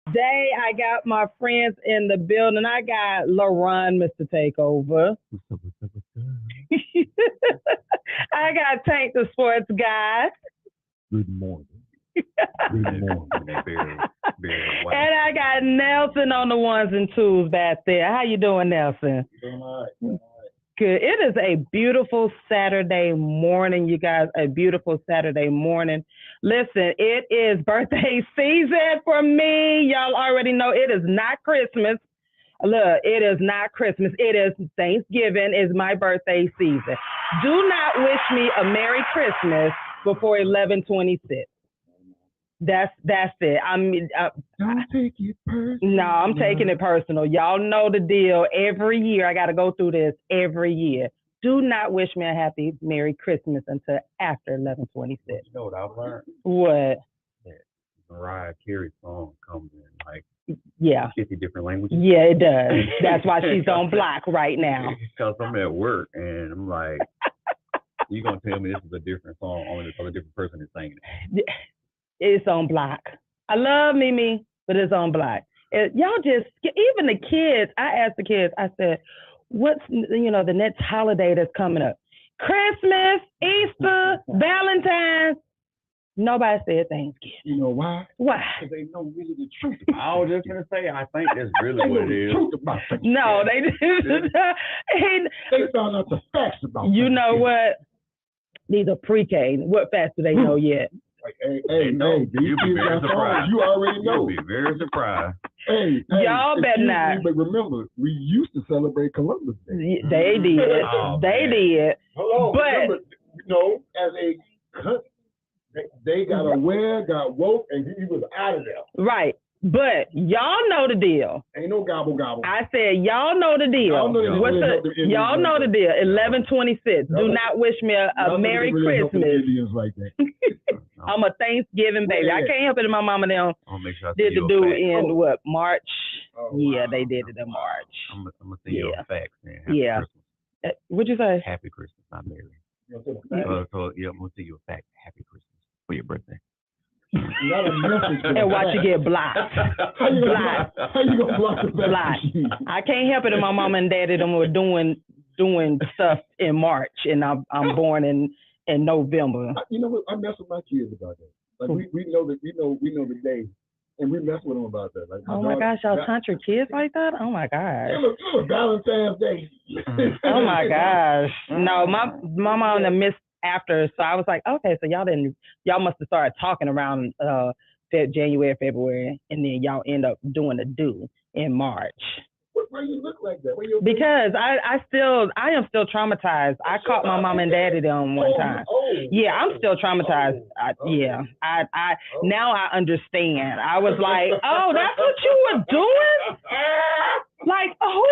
Today I got my friends in the building. I got LaRon, Mr. Takeover. What's up, what's up, what's up? I got Tank, the sports guy. Good morning. Good morning, Barry. And I got Nelson on the ones and twos back there. How you doing, Nelson? Doing all right. Good. It is a beautiful Saturday morning, you guys. A beautiful Saturday morning. Listen, it is birthday season for me. Y'all already know it is not Christmas. Look, it is not Christmas. It is Thanksgiving. Is my birthday season. Do not wish me a Merry Christmas before 11/26. That's it. Don't take it personal. No, I'm taking it personal. Y'all know the deal. Every year, I got to go through this every year. Do not wish me a happy Merry Christmas until after 11/26. You know what I've learned? What? That Mariah Carey's song comes in like 50 different languages. Yeah, it does. That's why she's on block right now. Because I'm at work and I'm like, you're going to tell me this is a different song, only because a different person is singing it. It's on block. I love Mimi, but it's on block. Y'all just, even the kids, I asked the kids, I said, what's, the next holiday that's coming up? Christmas, Easter, Valentine's. Nobody said Thanksgiving. You know why? Why? Because they know really the truth. I was just going to say, I think that's really what it is. No, they didn't. They found out the facts about You know what? These are pre-K. What facts do they know yet? Hey, you'll be very surprised. You already know. You'll be very surprised. Hey, y'all better not. But remember, we used to celebrate Columbus Day. They did. Oh, they man. did. Hold on, but remember, as a country, they got aware, got woke, and he was out of there. Right. But y'all know the deal. Ain't no gobble gobble. I said y'all know the deal. Y'all know the deal. 11/26. Do not wish me a Merry Christmas. Like that. I'm a Thanksgiving baby. I can't help it. My mama them did the do in what, March? Yeah, they did it in March. I'm gonna say your facts, man. Yeah. What'd you say? Happy Christmas, not Merry. So I'm gonna tell you a fact. Happy Christmas for your birthday. And watch you get blocked. How you gonna block the blocked? I can't help it if my mom and daddy them were doing stuff in March and I'm born in November. You know what? I mess with my kids about that. Like we know the day, and we mess with them about that. Like, oh my gosh, y'all taunt your kids like that? Oh my gosh. It was Valentine's Day. Oh my gosh. No, my mom missed after, so I was like, okay, so y'all must have started talking around January, February, and then y'all end up doing a do in March. Why you look like that? Because I am still traumatized. I caught my mom and daddy them one time. Yeah, I'm still traumatized. I now I understand. I was like, oh, that's what you were doing? Like, what?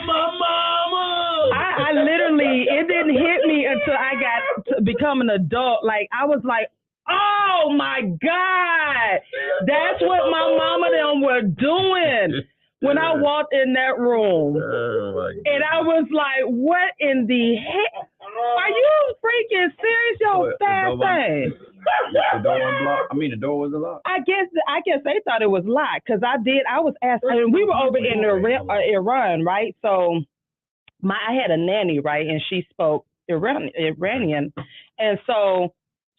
My mama. I literally, it didn't hit me until I got to become an adult. Like, I was like, oh my God, that's what my mama them were doing when I walked in that room. And I was like, what in the heck? Are you freaking serious, yo, fast thing? The door unblocked? The door was unlocked? I guess they thought it was locked because I was asking, and we were over in Iran, right? So I had a nanny, right? And she spoke Iranian. And so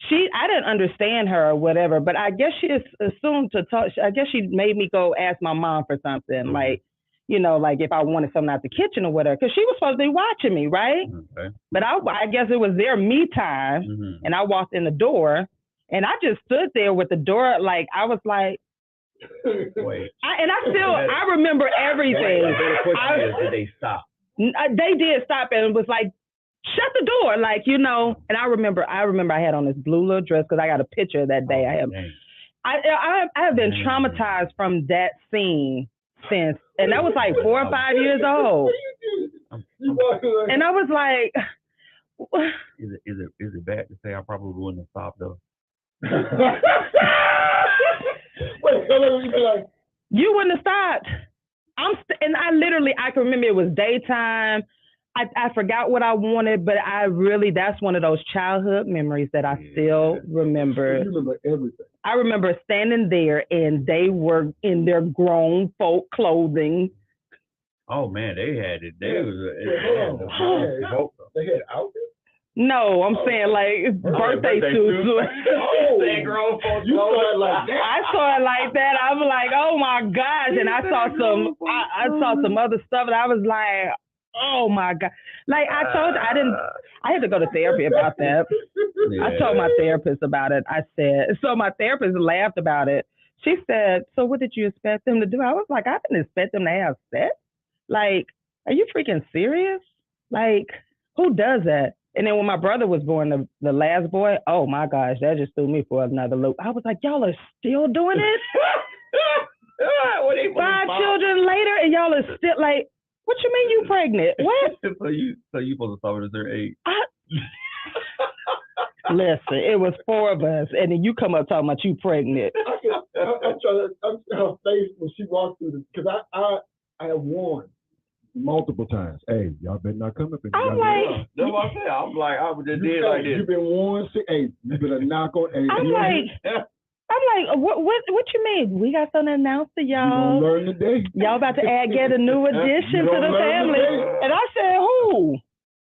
I didn't understand her or whatever, but I guess she assumed to talk. I guess she made me go ask my mom for something, like, like if I wanted something out the kitchen or whatever, because she was supposed to be watching me, right? Okay. But I guess it was their me time, and I walked in the door, and I just stood there with the door, like, I was like, wait. I remember everything. Did they stop? They did stop and was like, shut the door, like, and I remember I had on this blue little dress because I got a picture that day. I have been traumatized from that scene since, and that was like 4 or 5 years old. And I was like, is it bad to say I probably wouldn't have stopped though? Wait, you wouldn't have stopped. And I can remember it was daytime. I forgot what I wanted, but that's one of those childhood memories that I still remember. You remember everything. I remember standing there and they were in their grown folk clothing. Oh man, they had it. They had outfits. No, I'm saying like birthday suits. Grown folks. You saw it like that. I saw it like that. I was like, oh my gosh, and I saw some other stuff, and I was like, oh my God. Like I told you, I had to go to therapy about that. Yeah. I told my therapist about it. I said, so my therapist laughed about it. She said, so what did you expect them to do? I was like, I didn't expect them to have sex. Like, are you freaking serious? Like, who does that? And then when my brother was born, the last boy, oh my gosh, that just threw me for another loop. I was like, y'all are still doing it? 5 children later, and y'all are still like, what you mean you pregnant? What? so you supposed to start at their age? Listen, it was 4 of us, and then you come up talking about you pregnant. I'm trying to her face when she walked through this, because I have warned multiple times. Hey, y'all better not come up in here. I'm like, that's what I said. I'm like, I would just did like this. You've been warned. Hey, you better knock on. Hey, I'm like, what you mean? We got something to announce to y'all. You gonna learn today. Y'all about to get a new addition to the family. And I said, who?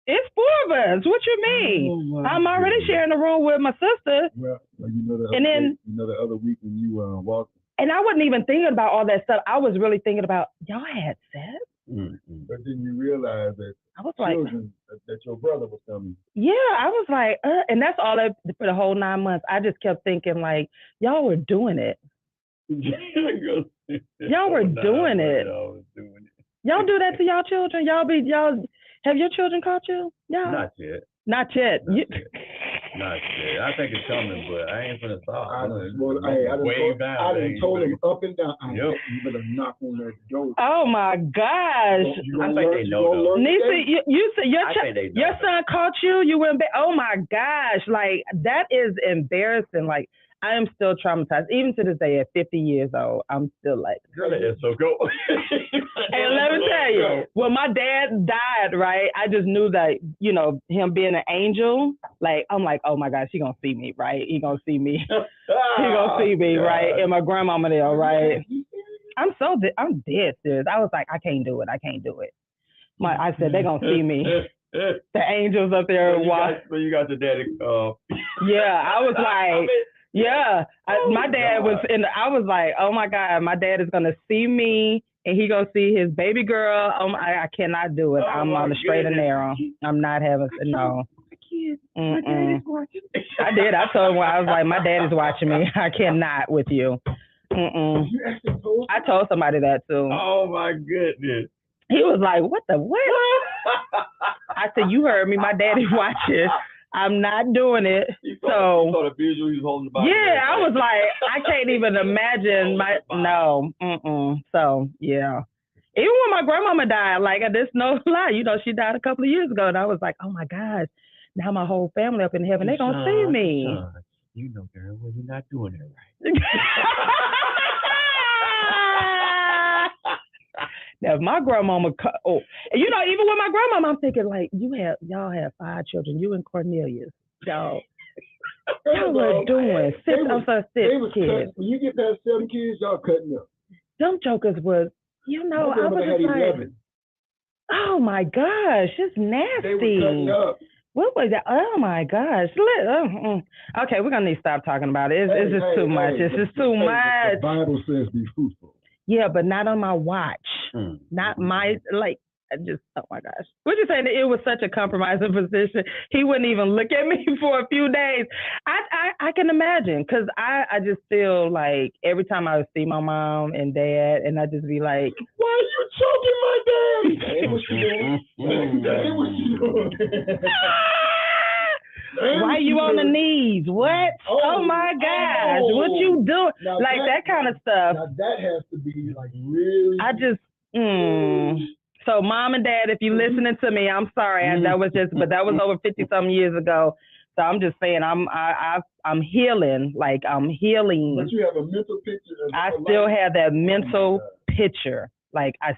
It's 4 of us. What you mean? I'm already sharing the room with my sister. Well, you know the other week when you walked. And I wasn't even thinking about all that stuff. I was really thinking about, y'all had sex? Mm-hmm. But then you realize that I was children, that your brother was coming. Yeah, I was like, and that's all that for the whole 9 months. I just kept thinking like, y'all were doing it. Y'all were doing it. Y'all do that to y'all children? Y'all have your children caught you? Y'all? Not yet. Not yet. Not yet. I think it's coming, but I ain't finna stop. I done told him up and down. You better knock on that door. Oh my gosh! I think they know. Nisa, you said your son caught you. You went back. Oh my gosh! Like that is embarrassing. Like I am still traumatized, even to this day. At 50 years old, I'm still like, girl, that is so cool. And let me tell you, when my dad died, right, I just knew that, him being an angel, like, I'm like, oh my gosh, he gonna see me, right? He gonna see me. He gonna see me, right? And my grandmama there, right? I'm dead serious. I was like, I can't do it. I said, they're gonna see me. The angels up there. So you got your daddy. Yeah, I was like, yeah. My dad was I was like, oh my God, my dad is gonna see me. And he gonna see his baby girl. I cannot do it. I'm on the straight and narrow. I'm not having no. I did. I told him, I was like, my dad is watching me. I cannot with you. I told somebody that too. Oh my goodness. He was like, what the what? I said, you heard me. My daddy's watching. I'm not doing it. You saw the visual he was holding the body. Yeah, I was like, I can't even imagine no. So yeah. Even when my grandmama died, like there's no lie, she died a couple of years ago, and I was like, oh my gosh, now my whole family up in heaven, they're gonna see me. Girl, well, you're not doing it right. Now, if my grandmama, even with my grandmama, I'm thinking like, y'all have 5 children, you and Cornelius, y'all were doing 6 kids. When you get past 7 kids, y'all cutting up. Them jokers was, I was just like, 11. Oh my gosh, it's nasty. They were cutting up. What was that? Oh my gosh. Okay, we're gonna need to stop talking about it. It's just too much. It's just too much. The Bible says be fruitful. Yeah, but not on my watch. Not my, oh my gosh. What you saying? It was such a compromising position. He wouldn't even look at me for a few days. I can imagine, because I just feel like every time I would see my mom and dad, and I just be like, why are you choking my dad? Hey, what you doing? Hey, what you doing? Why you on the knees? What? Oh my gosh. What you doing? Now like that kind of stuff. Now that has to be like really. I just, So mom and dad, if you're listening to me, I'm sorry. But that was over 50-something years ago. So I'm just saying, I'm healing. Like I'm healing. But you have a mental picture. I still have that mental picture. Like I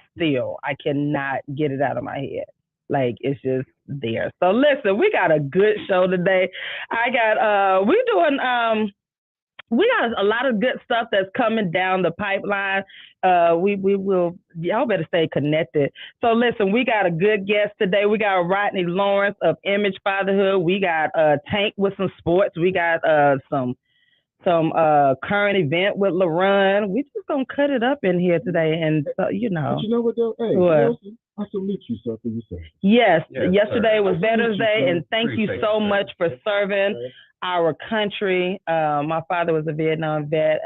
cannot get it out of my head. Like it's just there. So listen, we got a good show today. I got we got a lot of good stuff that's coming down the pipeline. We will, y'all better stay connected. So listen, we got a good guest today. We got Rodney Lawrence of Image Fatherhood. We got Tank with some sports. We got some current event with LaRon. We just gonna cut it up in here today, and you know. But you know what though? Hey, Wilson, I salute you, sir, for your service. Yes, Yes, yesterday sir. was Veterans Day, and thank you Appreciate so it, sir. much for serving our country. My father was a Vietnam vet,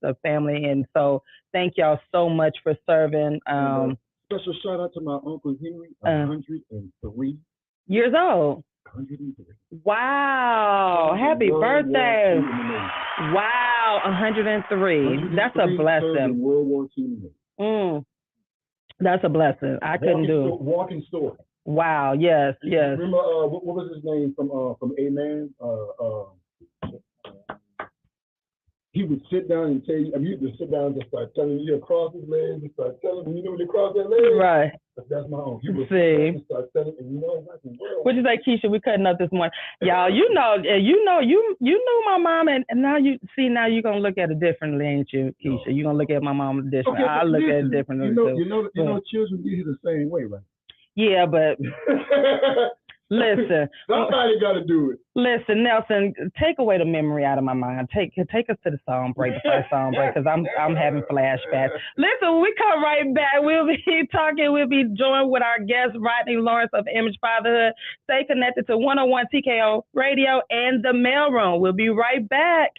so family, and so thank y'all so much for serving. Special shout out to my Uncle Henry, 103 years old. 103. Wow! Happy birthday! Wow, 103. That's a blessing. World War II. That's a blessing. I couldn't do. Walking story. Wow. Yes. Yes. Remember what was his name from Amen? He would sit down and tell you. I mean, you just sit down and just start telling you across his legs and start telling him. You know when they cross their legs. Right. That's my own. He would start telling, and you know exactly what you say, Keisha? We cutting up this morning, y'all. You know my mom, and now you see. Now you're gonna look at it differently, ain't you, Keisha? You're gonna look at my mom differently. Okay, I look at it differently. You know, children get here the same way, right? Yeah, but listen. Somebody got to do it. Listen, Nelson, take away the memory out of my mind. Take us to the song break, the first song break, because I'm having flashbacks. Listen, we come right back. We'll be talking. We'll be joined with our guest, Rodney Lawrence of Image Fatherhood. Stay connected to 101 TKO Radio and the Mailroom. We'll be right back.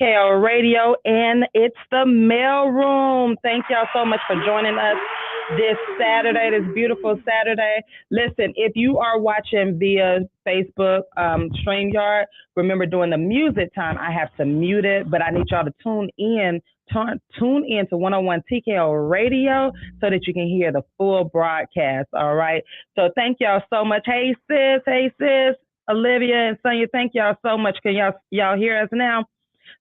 TKO Radio, and it's the mail room. Thank y'all so much for joining us this Saturday, this beautiful Saturday. Listen, if you are watching via Facebook, StreamYard, remember during the music time, I have to mute it, but I need y'all to tune in to 101 TKO Radio so that you can hear the full broadcast. All right. So thank y'all so much. Hey sis, Olivia and Sonia, thank y'all so much. Can y'all hear us now?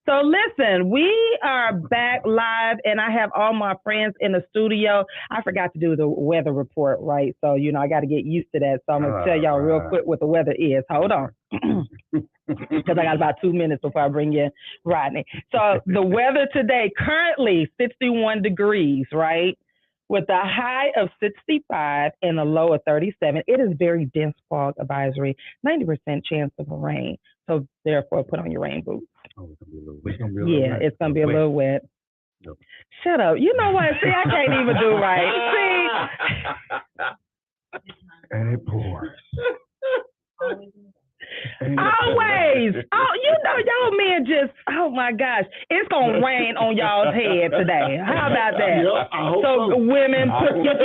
So listen, we are back live, and I have all my friends in the studio. I forgot to do the weather report, right? So, I got to get used to that. So I'm going to tell y'all real quick what the weather is. Hold on. Because I got about 2 minutes before I bring in Rodney. So the weather today, currently 61 degrees, right? With a high of 65 and a low of 37. It is very dense fog advisory, 90% chance of rain. So therefore, put on your rain boots. Oh, it's gonna be a little wet. It's going to be a little wet. Yep. Shut up. You know what? See, I can't even do right. See? And it pours. Always. Oh, y'all men just, oh my gosh. It's going to rain on y'all's head today. How about that? Yep, I hope so, women, put your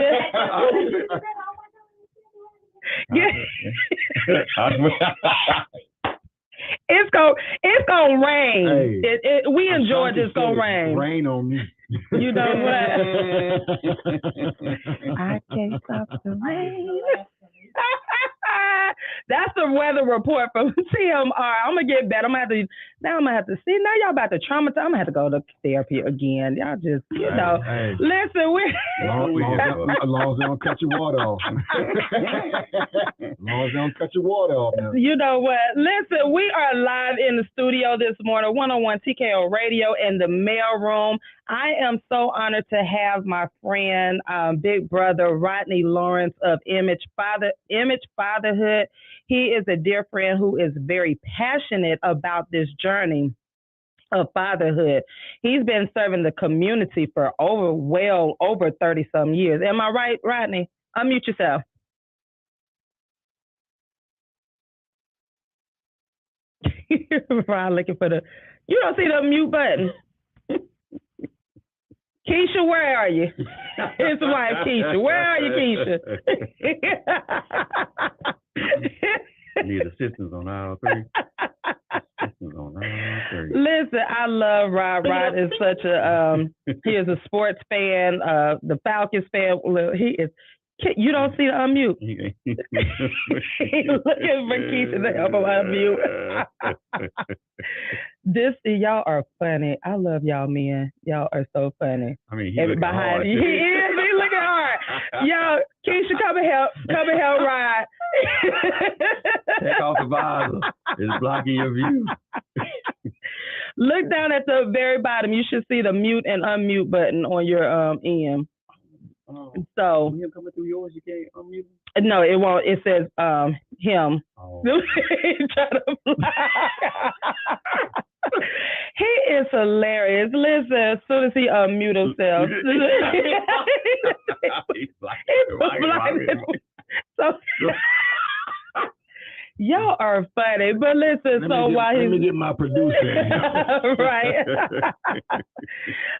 It's gonna rain. Hey, we in Georgia. It's gonna rain. Rain on me. You know what? I can't stop the rain. That's the weather report from TMR. I'm gonna get better. I'm gonna have to see. Now y'all about to traumatize. I'm gonna have to go to therapy again. Y'all just, Hey. Listen. As long as they don't cut your water off. As long as they don't cut your water off. Now. You know what? Listen, we are live in the studio this morning, 101 TKO Radio in the mail room. I am so honored to have my friend, big brother, Rodney Lawrence of Image Fatherhood. He is a dear friend who is very passionate about this journey of fatherhood. He's been serving the community for over 30 some years. Am I right, Rodney? Unmute yourself. Ron looking for you don't see the mute button. Keisha, where are you? His wife, Keisha. Where are you, Keisha? Need assistance on aisle 3. Listen, I love Rod. Rod is such he is a sports fan, the Falcons fan. He is. You don't see the unmute. He's looking for Keisha to help him unmute. Y'all are funny. I love y'all, men. Y'all are so funny. I mean, he's looking hard. He is. He's looking hard. Yo, Keisha, come and help Rod. Take off the visor. It's blocking your view. Look down at the very bottom. You should see the mute and unmute button on your end. So when you're coming through yours, you can't unmute him? No, it won't. It says him. Oh. He is hilarious. Listen, as soon as he unmute himself. He's blocking. So y'all are funny, but listen. Let me get my producer. Right.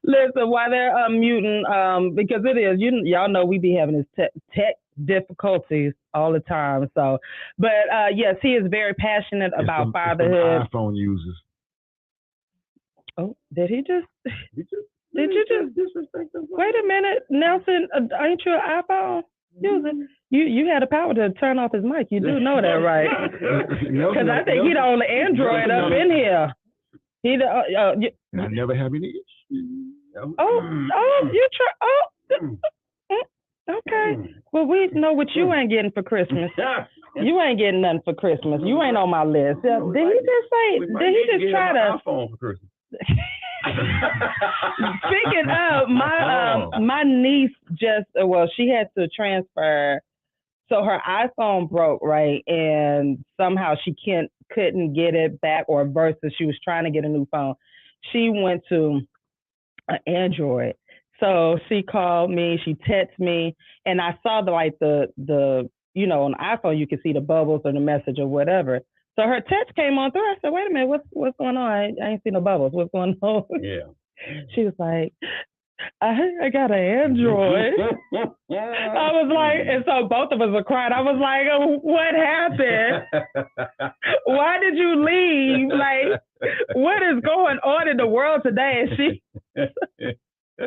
Listen, while they're unmuting, because it is, y'all know we be having this tech difficulties all the time. So, but yes, he is very passionate about fatherhood. iPhone users. Oh, did he just? Did you just disrespect us? Wait a minute, Nelson, ain't you an iPhone user? You had the power to turn off his mic. You do know that, right? Because I think he the only Android up in here. I never have any issues. You try. Okay. Well, we know what you ain't getting for Christmas. You ain't getting nothing for Christmas. You ain't on my list. Did he just try to? iPhone for Christmas. Speaking of, my niece she had to transfer. So her iPhone broke, right? And somehow she couldn't get it back, or versus she was trying to get a new phone. She went to an Android. So she called me, she texted me, and I saw the on the iPhone you can see the bubbles or the message or whatever. So her text came on through. I said, wait a minute, what's going on? I ain't seen no bubbles. What's going on? Yeah. She was like, I got an Android. I was like, and so both of us were crying. I was like, oh, what happened? Why did you leave? Like, what is going on in the world today? And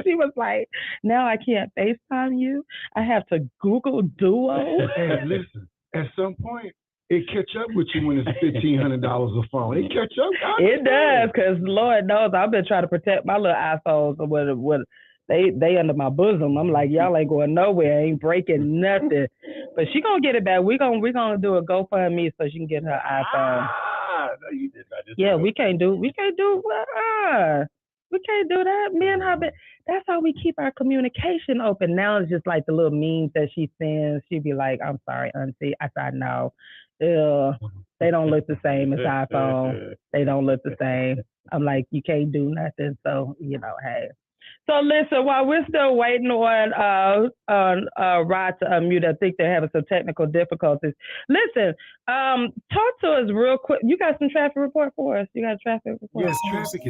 she was like, now I can't FaceTime you. I have to Google Duo. Hey, listen, at some point, it catch up with you when it's $1,500 a phone. It catch up. It does, because Lord knows I've been trying to protect my little iPhones with they under my bosom. I'm like, y'all ain't going nowhere, ain't breaking nothing. But she gonna get it back. We gonna do a GoFundMe so she can get her iPhone. No, you did not. Yeah, we can't do we can't do that. Me and her, that's how we keep our communication open. Now it's just like the little memes that she sends. She'd be like, I'm sorry, auntie. I said, no. They don't look the same as iPhone. They don't look the same. I'm like, you can't do nothing. So, hey. So listen, while we're still waiting on Rod to unmute, I think they're having some technical difficulties. Listen, talk to us real quick. You got some traffic report for us? You got a traffic report? Yes, traffic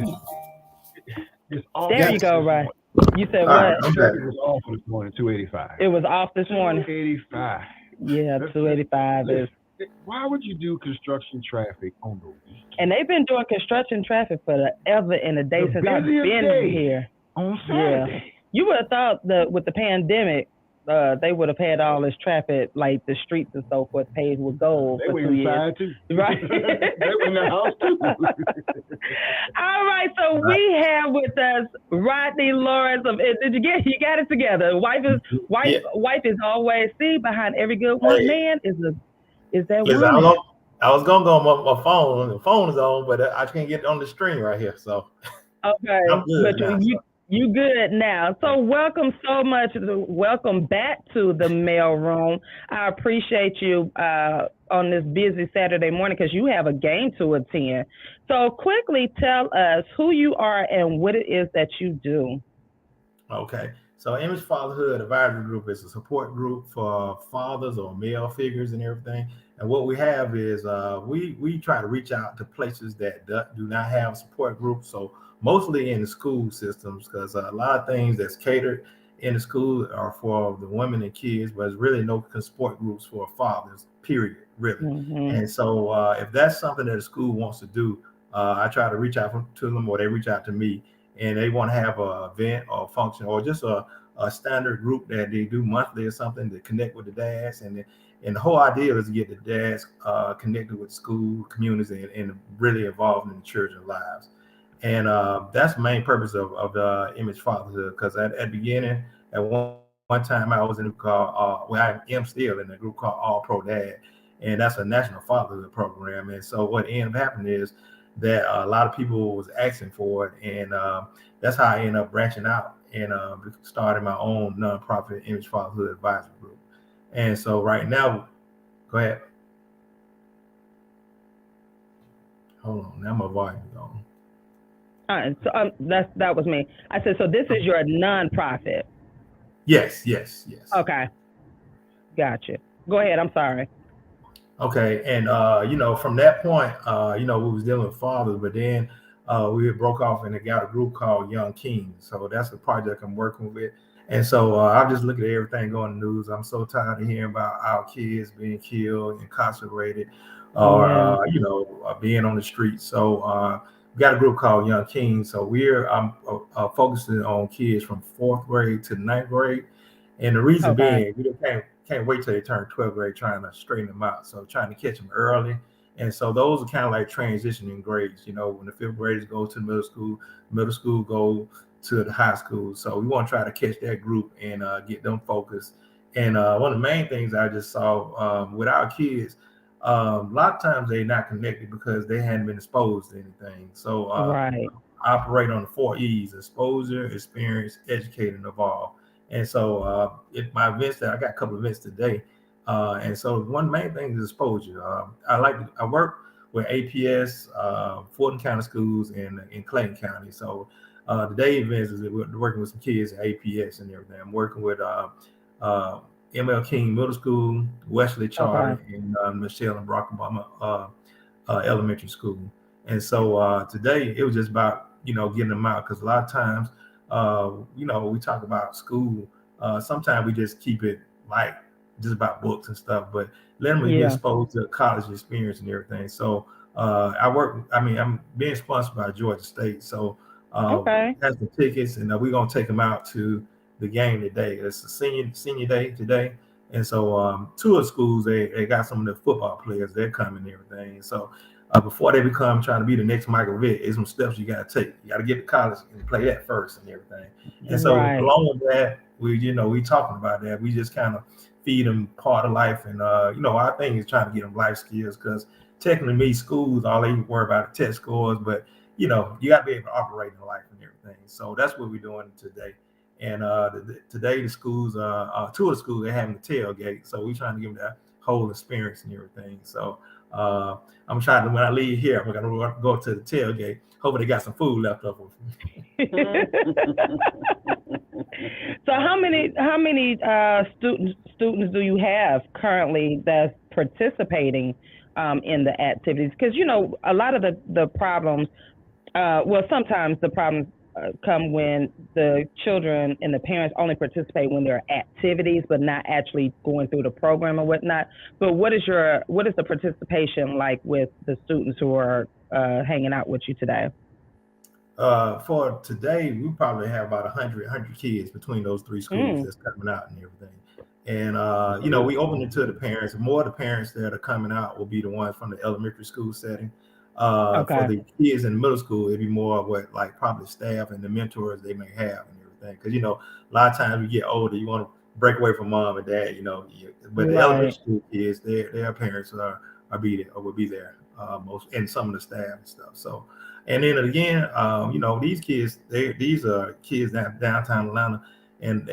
is off. There you go, Rod. You said what? What? Traffic was off this morning, 285. It was off this morning. 285. Yeah, 285 is. Why would you do construction traffic on the weekend? And they've been doing construction traffic forever and a day since I've been here. On Saturday. Yeah. You would have thought that with the pandemic, they would have had all this traffic, like the streets and so forth, paved with gold They for were 2 inside years. too. Right. They were in the house too. All right, so we have with us Rodney Lawrence of you got it together. Wife is always behind every good one man is that Listen, woman. I was gonna go on my phone. The phone is on, but I can't get it on the screen right here. So okay, I'm good but now, you good now. So welcome so much. Welcome back to the mail room. I appreciate you on this busy Saturday morning because you have a game to attend. So quickly tell us who you are and what it is that you do. Okay. So Image Fatherhood Advisory Group is a support group for fathers or male figures and everything. And what we have is we try to reach out to places that do not have support groups. So mostly in the school systems, because a lot of things that's catered in the school are for the women and kids, but there's really no support groups for fathers, period, really. Mm-hmm. And so if that's something that a school wants to do, I try to reach out to them or they reach out to me. And they want to have an event or function or just a standard group that they do monthly or something to connect with the dads. And the whole idea is to get the dads connected with school communities and really involved in the children's lives. And that's the main purpose of Image Fatherhood, because at the beginning, at one time I was in a group called, I am still in a group called All Pro Dad. And that's a national fatherhood program. And so what ended up happening is that a lot of people was asking for it, and that's how I ended up branching out and starting my own nonprofit Image Fatherhood Advisory Group. And so right now, go ahead. Hold on, now my volume is on. All right, so that was me. I said, so this is your nonprofit. Yes. Okay, gotcha. Go ahead. I'm sorry. Okay, and from that point, we was dealing with fathers, but then we broke off and got a group called Young Kings. So that's the project I'm working with. And so I'm just looking at everything going in the news. I'm so tired of hearing about our kids being killed, incarcerated, or being on the streets. So we got a group called Young Kings. So I'm focusing on kids from 4th grade to 9th grade, and the reason being we can't wait till they turn 12th grade, trying to straighten them out. So trying to catch them early. And so those are kind of like transitioning grades, when the 5th graders go to middle school go to the high school. So we want to try to catch that group and get them focused. And one of the main things I just saw with our kids, a lot of times they're not connected because they hadn't been exposed to anything. So Right. I operate on the 4 E's: exposure, experience, educate, and evolve. And so my events, I got a couple of events today. And so one main thing is exposure. I work with APS, Fulton County Schools in Clayton County. So the day events is working with some kids at APS and everything. I'm working with ML King Middle School, Wesley Charter, and Michelle and Barack Obama elementary school. And so today it was just about, getting them out, because a lot of times, we talk about school. Sometimes we just keep it like just about books and stuff, but let them be exposed to college experience and everything. So I'm being sponsored by Georgia State. So has the tickets, and we're going to take them out to the game today. It's a senior day today. And so two of the schools, they got some of the football players, they're coming and everything. And so before they become trying to be the next Michael Vick, there's some steps you got to take. You got to get to college and play that first and everything. And so along with that, we talking about that. We just kind of feed them part of life. And, our thing is trying to get them life skills, because technically schools, all they worry about are test scores, but, you got to be able to operate in life and everything. So that's what we're doing today. And today the schools, two of the schools, they're having the tailgate. So we're trying to give them that whole experience and everything. So I'm trying to, when I leave here, I'm going to go to the tailgate. Hopefully they got some food left over. So how many students do you have currently that's participating in the activities? Because, a lot of the problems, sometimes the problems come when the children and the parents only participate when there are activities, but not actually going through the program or whatnot. But what is the participation like with the students who are hanging out with you today? For today, we probably have about 100 kids between those three schools that's coming out and everything. And, we open it to the parents. More of the parents that are coming out will be the ones from the elementary school setting. For the kids in middle school, it'd be more of what, like, probably staff and the mentors they may have and everything. Because, a lot of times we get older, you want to break away from mom and dad, but the elementary school kids, their parents will be there most, and some of the staff and stuff. So, and then again, these kids, these are kids downtown Atlanta. And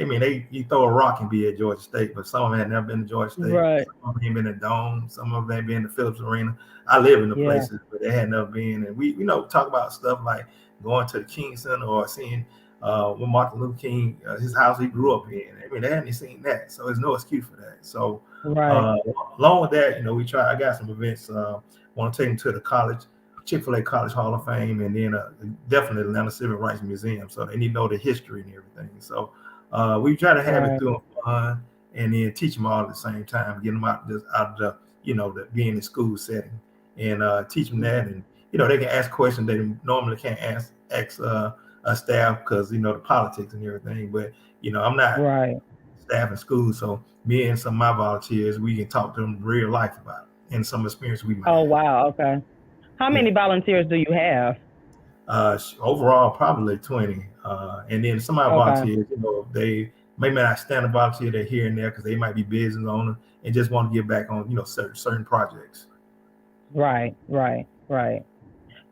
you throw a rock and be at Georgia State, but some of them had never been to Georgia State. Right. Some of them ain't been in the Dome. Some of them ain't been in the Phillips Arena. I live in the places, but they had never been. And we, talk about stuff like going to the King Center or seeing when Martin Luther King, his house he grew up in. They hadn't seen that, so there's no excuse for that. So along with that, I got some events. Want to take them to the college, Chick-fil-A College Hall of Fame, and then definitely Atlanta Civil Rights Museum. So they need to know the history and everything. So we try to have it through fun and then teach them all at the same time, get them out of the, being in school setting, and teach them that. And, they can ask questions they normally can't ask a staff because, the politics and everything. But, I'm not staff in school. So me and some of my volunteers, we can talk to them real life about it and some experience we might have. Wow. Okay. How many volunteers do you have? Overall, probably 20. And then some of our volunteers, they may not stand a volunteer, they're here and there because they might be business owners and just want to get back on, certain projects. Right.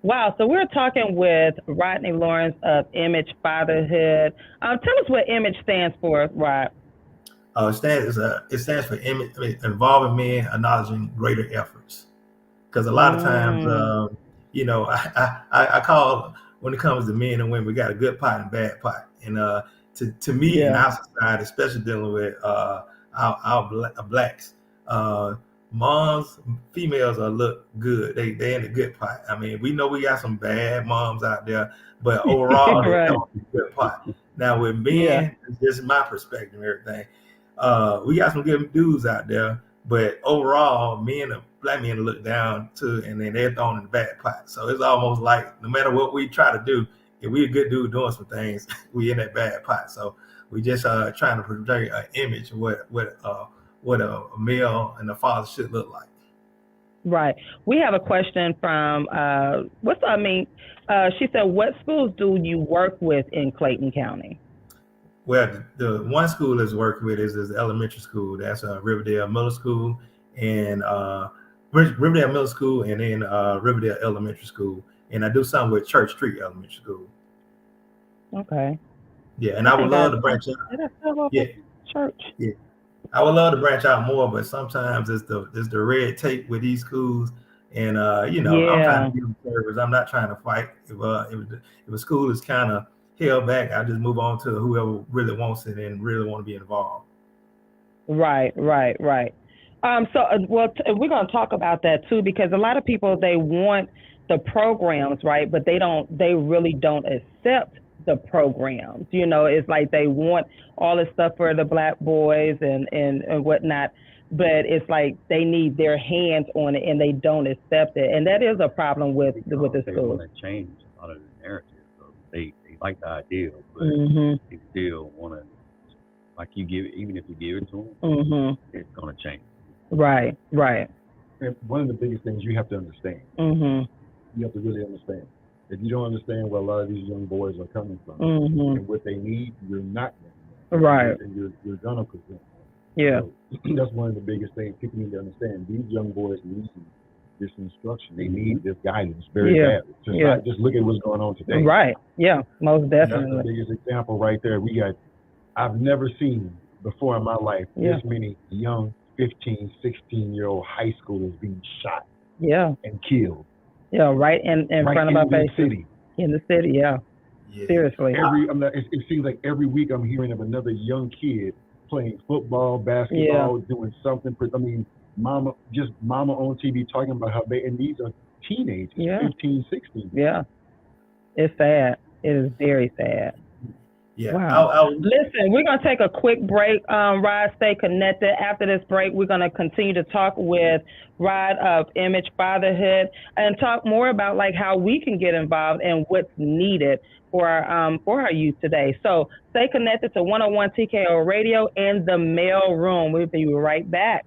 Wow. So we're talking with Rodney Lawrence of Image Fatherhood. Tell us what Image stands for, Rod. It stands for Image, involving men, acknowledging greater efforts. Because a lot of times, I call, when it comes to men and women, we got a good pot and bad pot. And to me in our society, especially dealing with our blacks, moms, females look good. They in the good pot. We know we got some bad moms out there, but overall, they don't be good pot. Now with men, this is my perspective and everything. We got some good dudes out there, but overall, black men look down to, and then they're thrown in the bad pot. So it's almost like no matter what we try to do, if we a good dude doing some things, we in that bad pot. So we just trying to portray an image of what a male and a father should look like. Right. We have a question from she said, what schools do you work with in Clayton County? Well, the one school is working with is the elementary school. That's Riverdale Middle School and Riverdale Middle School, and then Riverdale Elementary School. And I do something with Church Street Elementary School. Okay. Yeah, and I would love to branch out. Church. Yeah, I would love to branch out more, but sometimes it's the red tape with these schools, and I'm trying to give them service. I'm not trying to fight. If a school is kind of held back, I just move on to whoever really wants it and really want to be involved. Right. We're going to talk about that too, because a lot of people, they want the programs, right? But they really don't accept the programs. You know, it's like they want all this stuff for the black boys and whatnot, but it's like they need their hands on it and they don't accept it. And that is a problem with the They schools. want to change a lot of the narrative. So they like the idea, but Mhm. they still want to, like you give, even if you give it to them, Mhm. it's going to change. Right. Right. And one of the biggest things you have to understand, Mhm. you have to really understand. If you don't understand where a lot of these young boys are coming from Mhm. and what they need, you're not going to know. Right. And you're going to present. Yeah. So that's one of the biggest things people need to understand. These young boys need this instruction. They need this guidance very Yeah. badly. Just Yeah. not just look at what's going on today. Right. Yeah. Most And that's the definitely. biggest example right there. I've never seen before in my life Yeah. this many young 15, 16-year-old high schoolers being shot Yeah. and killed Yeah. Right in right front of in our this faces. city. In the city. Yeah. Yeah. Seriously. It seems like every week I'm hearing of another young kid playing football, Yeah. basketball, doing something. I mean, mama on TV talking about how and these are teenagers, Yeah. 15, 16. Yeah. It's sad. It is very sad. Yeah. Wow. Listen, we're going to take a quick break. Rod, stay connected. After this break, we're going to continue to talk with Rod of Image Fatherhood and talk more about like how we can get involved and what's needed for our youth today. So stay connected to 101 TKO Radio and the Mail Room. We'll be right back.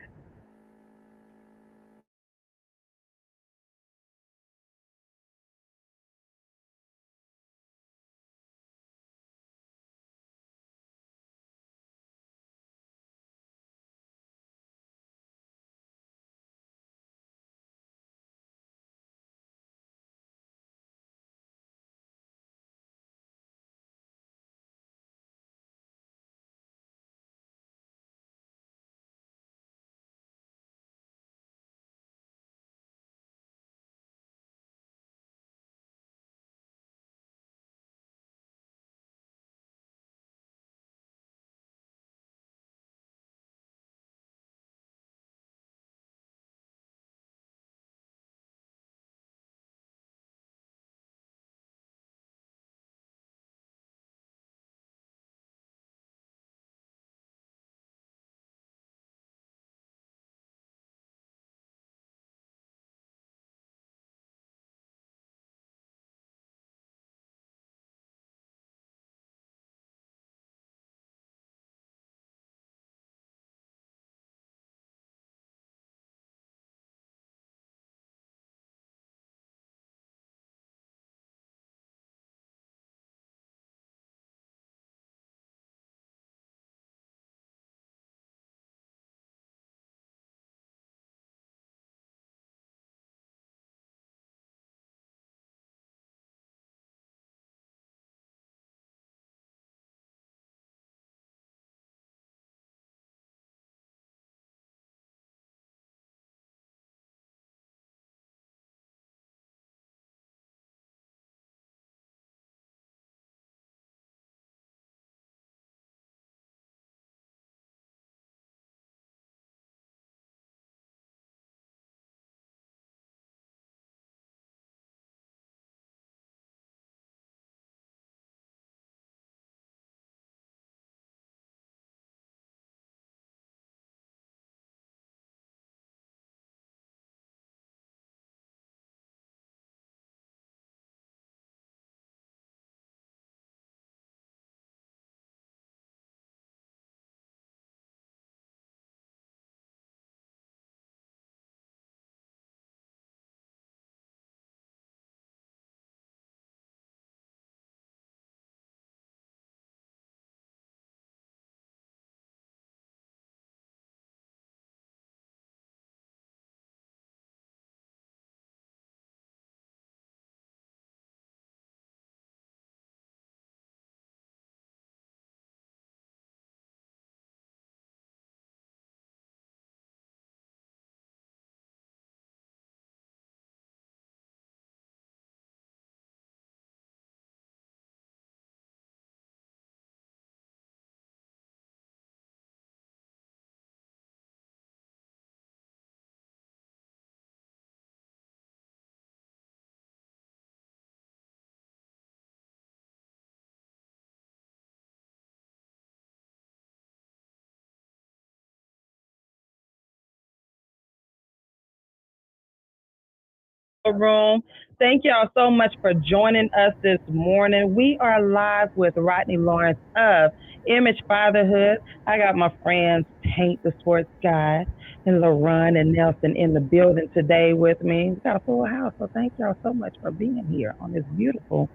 room. Thank y'all so much for joining us this morning. We are live with Rodney Lawrence of Image Fatherhood. I got my friends Paint the Sports Guy and LaRon and Nelson in the building today with me. We got a full house, so thank y'all so much for being here on this beautiful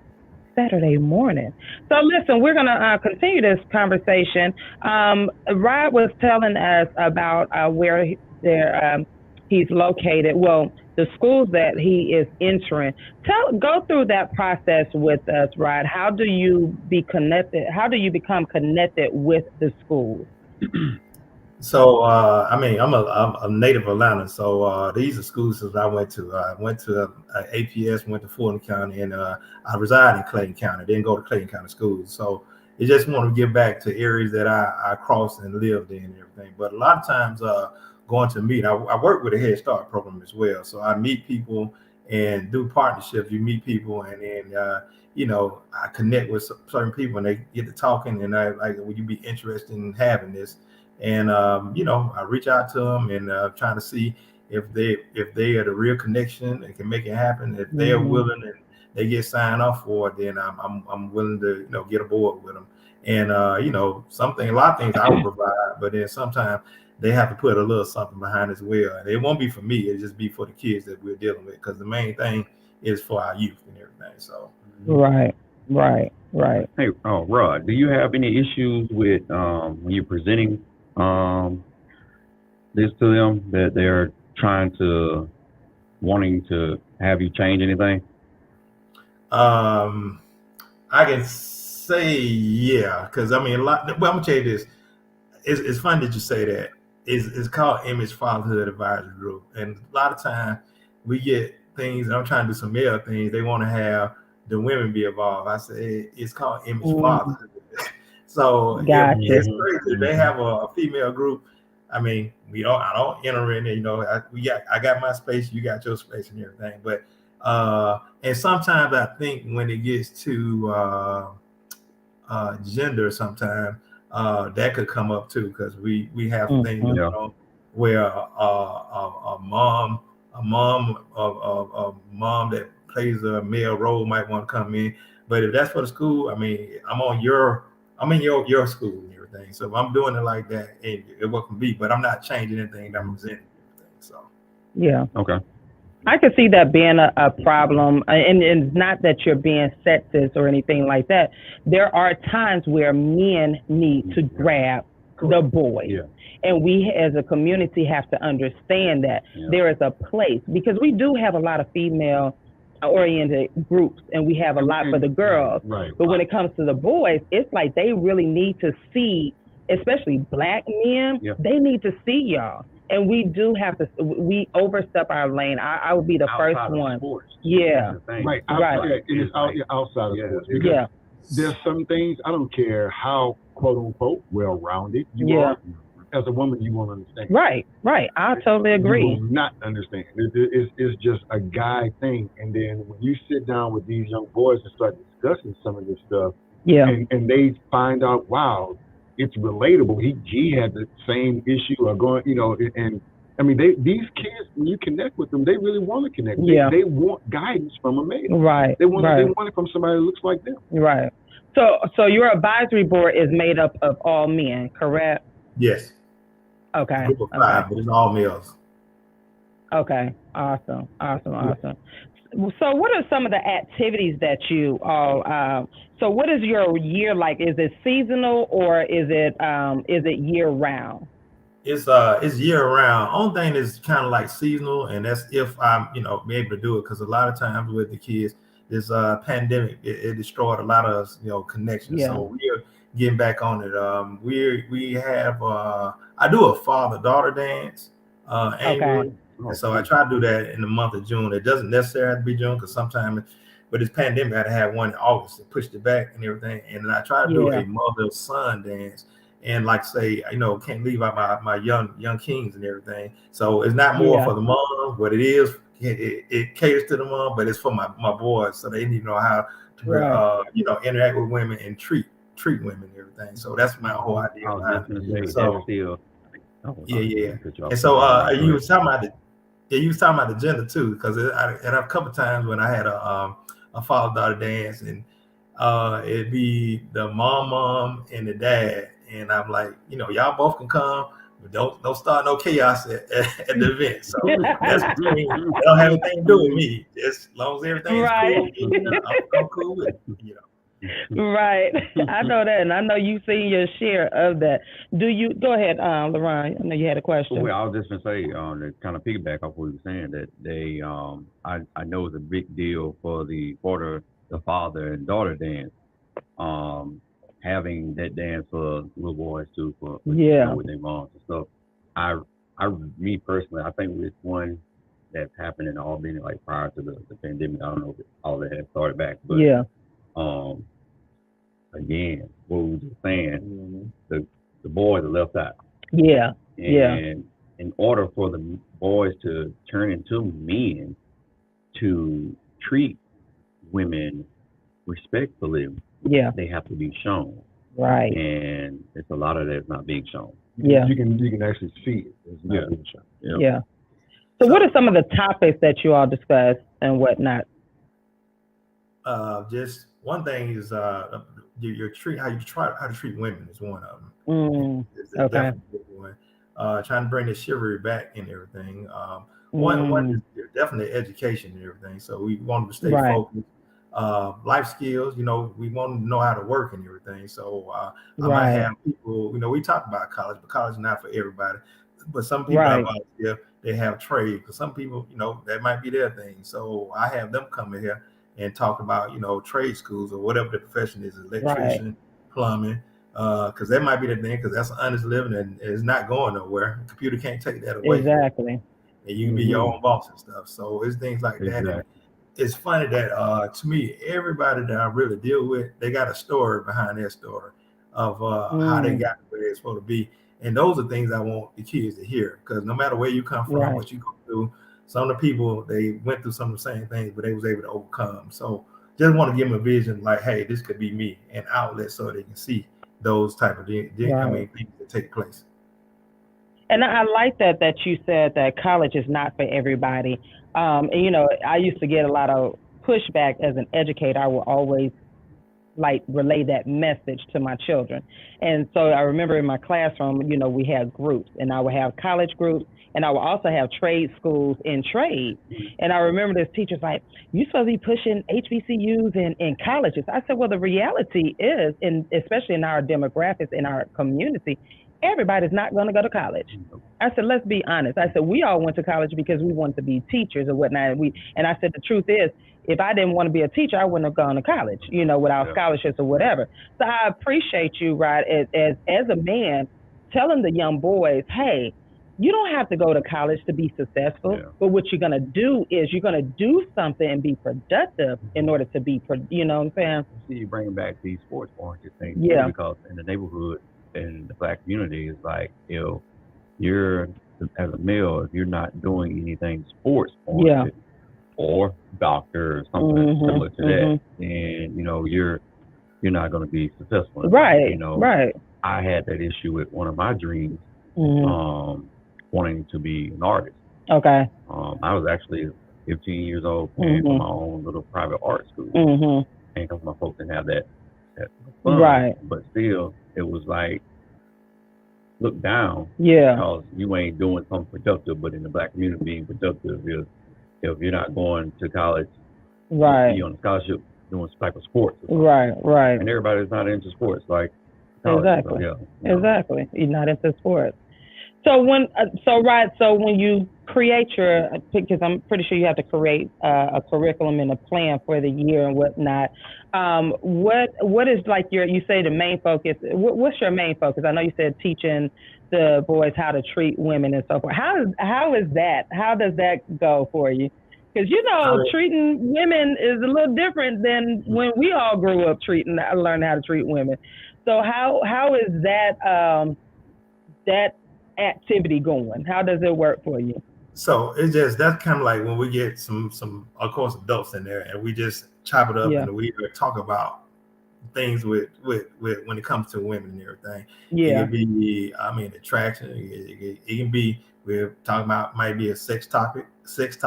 Saturday morning. So listen, we're going to continue this conversation. Rod was telling us about where he's located. Well, the schools that he is entering. Go through that process with us, Rod. How do you be connected? How do you become connected with the schools? So, I'm a native Atlanta. So these are schools that I went to. I went to APS, went to Fulton County, and I reside in Clayton County. Didn't go to Clayton County schools. So you just want to give back to areas that I crossed and lived in and everything. But a lot of times going to meet, I work with a Head Start program as well. So I meet people and do partnerships. You meet people and then, I connect with certain people and they get to talking and I like, would you be interested in having this? And, I reach out to them and trying to see if they are the real connection and can make it happen. If they're willing and they get signed off for it, then I'm willing to, get aboard with them. And, a lot of things I will provide, but then sometimes they have to put a little something behind as well. And it won't be for me. It'll just be for the kids that we're dealing with because the main thing is for our youth and everything. So. Right. Hey, Rod, do you have any issues with when you're presenting this to them that they're wanting to have you change anything? I can say, yeah, because a lot. Well, I'm gonna tell you this. It's funny that you say that. It's called Image Fatherhood Advisory Group, and a lot of times we get things. And I'm trying to do some male things. They want to have the women be involved. I say it's called Image Fatherhood. So it's crazy. They have a female group. I don't enter in there. I got my space. You got your space and everything. But and sometimes I think when it gets to gender, sometimes that could come up too because we have things where a mom that plays a male role might want to come in. But if that's for the school, I'm in your school and everything. So if I'm doing it like that, it wouldn't be. But I'm not changing anything that I'm presenting. So yeah, okay. I can see that being a problem, and it's not that you're being sexist or anything like that. There are times where men need to grab the boys. Yeah. And we as a community have to understand that there is a place, because we do have a lot of female oriented groups and we have a lot for the girls. Right. But when it comes to the boys, it's like they really need to see, especially black men, they need to see y'all. And we do have to, we overstep our lane. I would be the first one. Yeah. Right. It is outside of sports. Because there's some things, I don't care how quote unquote well-rounded you are. As a woman, you won't understand. Right. I totally agree. You will not understand. It's just a guy thing. And then when you sit down with these young boys and start discussing some of this stuff, and they find out, wow, it's relatable. He had the same issue or going, and these kids, when you connect with them, they really want to connect. They want guidance from a man. Right. They want it from somebody that looks like them. Right. So your advisory board is made up of all men, correct? Yes. Okay. Group of 5, but it's all males. Okay. Awesome. So what are some of the activities that you all, so what is your year like? Is it seasonal or is it year round? It's year round. Only thing is kind of like seasonal, and that's if I'm, be able to do it. Because a lot of times with the kids, this pandemic, it destroyed a lot of, connections. Yeah. So we're getting back on it. We have, I do a father-daughter dance annually. Okay. So I try to do that in the month of June. It doesn't necessarily have to be June because sometimes, but this pandemic, I had to have one in August and pushed it back and everything. And I try to do a mother-son dance. And like say, can't leave out my young kings and everything. So it's not more for the mom, but it is. It caters to the mom, but it's for my boys, so they need to know how to interact with women and treat women and everything. So that's my whole idea. And so And so you were talking about Yeah, you was talking about the gender too, because at a couple of times when I had a father-daughter dance, and it'd be the mom and the dad, and I'm like, y'all both can come, but don't start no chaos at the event. So that's between, they don't have anything to do with me. Just as long as everything's cool, I'm cool with it. Right. I know that, and I know you've seen your share of that. Do you go ahead, LaRon? I know you had a question. Well, I was just gonna say, to kind of piggyback off what you were saying, that they, I know it's a big deal for the father and daughter dance, having that dance for little boys too, for with their moms and stuff. Me personally, I think it's one that's happened in Albany, like prior to the pandemic. I don't know if all that had started back, but again, what we were just saying, the boys are left out. Yeah. And in order for the boys to turn into men, to treat women respectfully, they have to be shown. Right. And it's a lot of that's not being shown. Yeah. You can actually see it. It's not being shown. Yeah. So what are some of the topics that you all discuss and whatnot? Just one thing is how you treat women is one of them. It's definitely a good one. Trying to bring the chivalry back and everything. One is definitely education and everything. So we want to stay focused. Life skills, we want to know how to work and everything. So I might have people, we talk about college, but college is not for everybody. But some people they have trade. For some people, that might be their thing. So I have them come in here and talk about, trade schools or whatever the profession is, electrician, plumbing, because that might be the thing, because that's an honest living and it's not going nowhere. The computer can't take that away. Exactly. And you can be your own boss and stuff. So it's things like that. And it's funny that to me, everybody that I really deal with, they got a story behind their story of how they got where they're supposed to be. And those are things I want the kids to hear, because no matter where you come from, what you go through, some of the people, they went through some of the same things, but they was able to overcome. So just want to give them a vision like, hey, this could be me, an outlet so they can see those type of things that take place. And I like that you said that college is not for everybody. And, I used to get a lot of pushback as an educator. I would always relay that message to my children. And so I remember in my classroom, we had groups, and I would have college groups, and I would also have trade schools in trade. And I remember this teacher's like, you supposed to be pushing HBCUs in colleges. I said, well, the reality is, especially in our demographics, in our community, everybody's not going to go to college. I said, let's be honest. I said, we all went to college because we wanted to be teachers or whatnot. And I said, the truth is, if I didn't want to be a teacher, I wouldn't have gone to college, without scholarships or whatever. So I appreciate you, Rod, as a man, telling the young boys, hey, you don't have to go to college to be successful, but what you're going to do is you're going to do something and be productive in order to be, you know what I'm saying? See, you bring back these sports oriented things too, because in the neighborhood and the Black community is like, you're, as a male, if you're not doing anything sports oriented or doctor or something similar to that, then, you're not going to be successful. Right, I had that issue with one of my dreams, wanting to be an artist. Okay. I was actually 15 years old, paying for my own little private art school. And because my folks didn't have that fun, but still, it was like, look down, because you ain't doing something productive. But in the Black community, being productive is, if you're not going to college, you're on a scholarship doing some type of sports. Right. And everybody's not into sports, like college. Exactly. So, Exactly. You're not into sports. So when you create because I'm pretty sure you have to create a curriculum and a plan for the year and whatnot. What is you say the main focus? What's your main focus? I know you said teaching the boys how to treat women and so forth. How is that? How does that go for you? Because treating women is a little different than when we all grew up learning how to treat women. So how is that that activity going? How does it work for you? So that's kind of like when we get some of course adults in there and we just chop it up and we talk about things with when it comes to women and everything. It can be, attraction. It can be We're talking about might be a sex topic, and just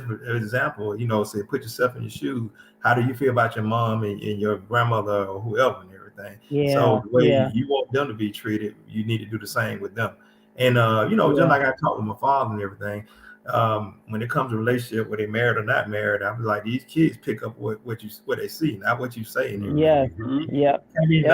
for example, say put yourself in your shoes. How do you feel about your mom and your grandmother or whoever and everything? Yeah. So the way you want them to be treated, you need to do the same with them. And just like I talked with my father and everything. When it comes to relationship, whether they're married or not married, I'm like, these kids pick up what they see, not what you say. Yes. Yep. I mean,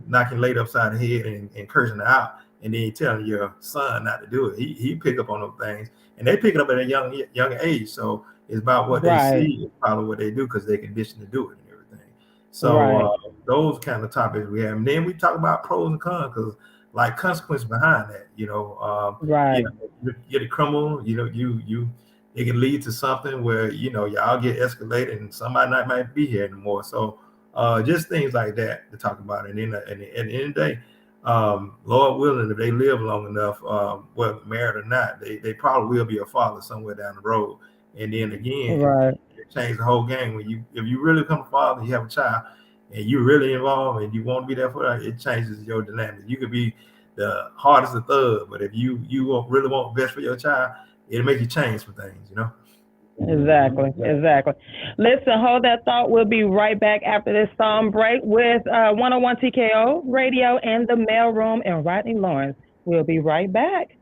knocking late upside the head and cursing her out, and then you telling your son not to do it. He pick up on those things, and they pick it up at a young age. So it's about what they see, it's probably what they do because they conditioned to do it and everything. So those kind of topics we have, and then we talk about pros and cons because. Like consequence behind that, you're the criminal, it can lead to something where, y'all get escalated and somebody not might be here anymore. So just things like that to talk about. And then at the end of the day, Lord willing, if they live long enough, whether married or not, they probably will be a father somewhere down the road. And then again, it changed the whole game. If you really become a father, you have a child, and you're really involved and you want to be there for that, it changes your dynamic. You could be the hardest of thug, but if you really want best for your child, it'll make you change some things, Exactly. Listen, hold that thought. We'll be right back after this song break with 101 TKO Radio and the Mailroom and Rodney Lawrence. We'll be right back.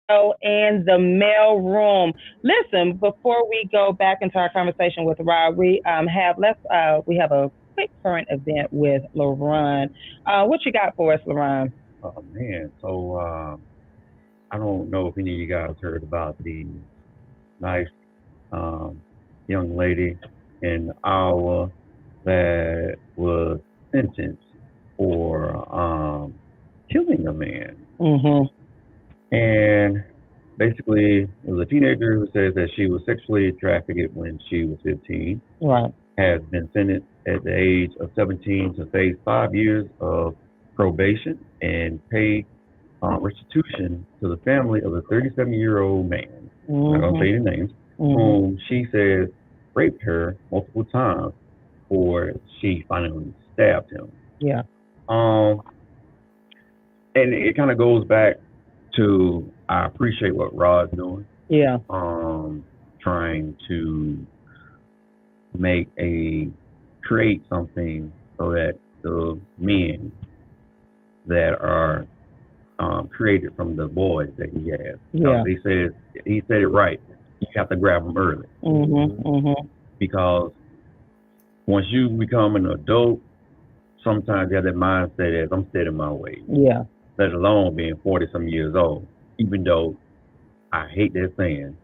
And the mail room. Listen, before we go back into our conversation with Rod, we have a quick current event with LaRon. What you got for us, LaRon? Oh man, so I don't know if any of you guys heard about the nice young lady in Iowa that was sentenced for killing a man. Mm-hmm. And basically, it was a teenager who says that she was sexually trafficked when she was 15. Right. has been sentenced at the age of 17 to face 5 years of probation and pay restitution to the family of a 37-year-old man, I'm not going to say any names, whom she says raped her multiple times before she finally stabbed him. Yeah. And it kind of goes back to, I appreciate what Rod's doing. Yeah. Trying to create something so that the men that are created from the boys that he has. Yeah. He said it right. You have to grab them early. Because once you become an adult, sometimes you have that mindset as I'm set in my ways. Yeah. Let alone being 40-some years old. Even though I hate that saying,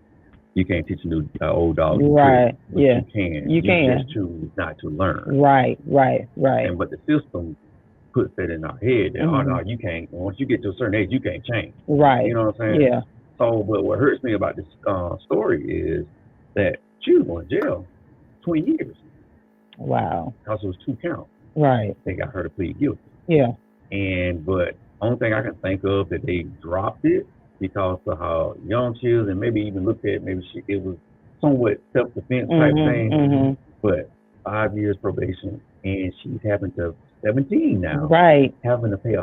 you can't teach an old dog. Right. But Yeah. You can. Just choose not to learn. Right. But the system puts that in our head that, oh no, you can't. And once you get to a certain age, you can't change. Right. You know what I'm saying? Yeah. So, but what hurts me about this story is that she was going to jail 20 years. Wow. Because it was 2 counts. Right. They got her to plead guilty. Yeah. But only thing I can think of that they dropped it because of how young she is, and maybe even looked at it was somewhat self-defense type thing. But 5 years probation, and she's having to 17 now. Right. Having to pay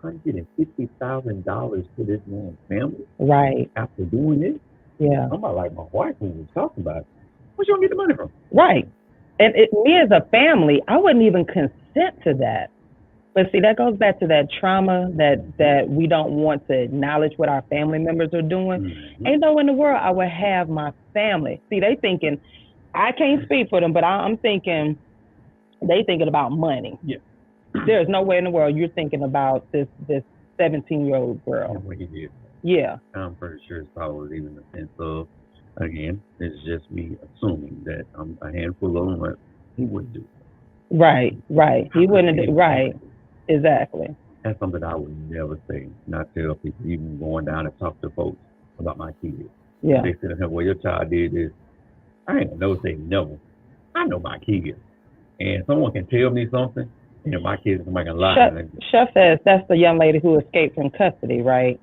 $150,000 to this man's family. Right. After doing it. Yeah. I'm about like my wife when we was talking about it. Where's you gonna get the money from? Right. And me as a family, I wouldn't even consent to that. But see, that goes back to that trauma that we don't want to acknowledge what our family members are doing. Ain't no in the world I would have my family. See, they thinking, I can't speak for them, but I'm thinking, they thinking about money. Yeah. There's no way in the world you're thinking about this 17-year-old girl. What he did. Yeah. I'm pretty sure it's probably even a sense of, again, it's just me assuming that a handful of them, he wouldn't do. Right. He wouldn't do. Right. Exactly. That's something I would never say, not tell people, even going down and talk to folks about my kids. Yeah. They said, well, your child did this. I ain't gonna say no. I know my kids. And someone can tell me something, and my kids can make a lie. Chef says that's the young lady who escaped from custody, right?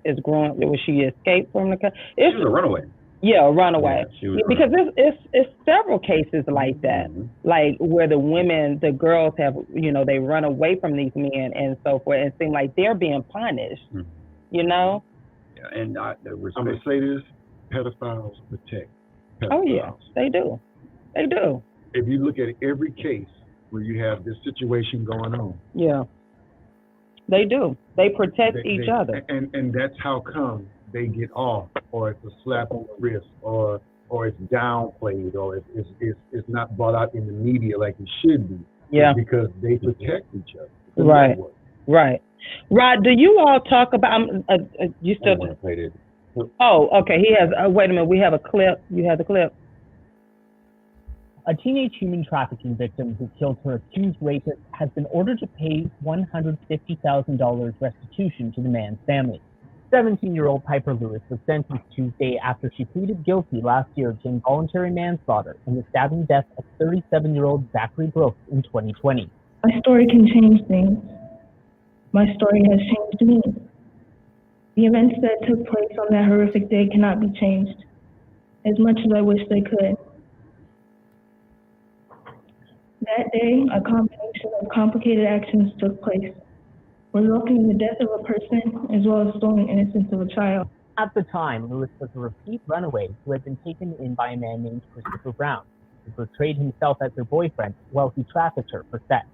Was she escaped from the custody? She was a runaway. Yeah, a runaway. Yeah, because it's several cases like that, like where the girls have, they run away from these men and so forth, and seem like they're being punished, Yeah, and I'm gonna say this: pedophiles protect pedophiles. Oh yeah, they do. If you look at every case where you have this situation going on, yeah, they do. They protect each other, and that's how come they get off, or it's a slap on the wrist, or it's downplayed, or it's not brought out in the media like it should be. Yeah, it's because they protect each other. Right. Rod, do you all talk about? You still? Oh, okay. He has. Wait a minute. We have a clip. You have the clip. A teenage human trafficking victim who killed her accused rapist has been ordered to pay $150,000 restitution to the man's family. 17-year-old Piper Lewis was sentenced Tuesday after she pleaded guilty last year to involuntary manslaughter in the stabbing death of 37-year-old Zachary Brooks in 2020. My story can change things. My story has changed me. The events that took place on that horrific day cannot be changed, as much as I wish they could. That day, a combination of complicated actions took place, resulting in the death of a person as well as stolen innocence of a child. At the time, Lewis was a repeat runaway who had been taken in by a man named Christopher Brown, who portrayed himself as her boyfriend while he trafficked her for sex.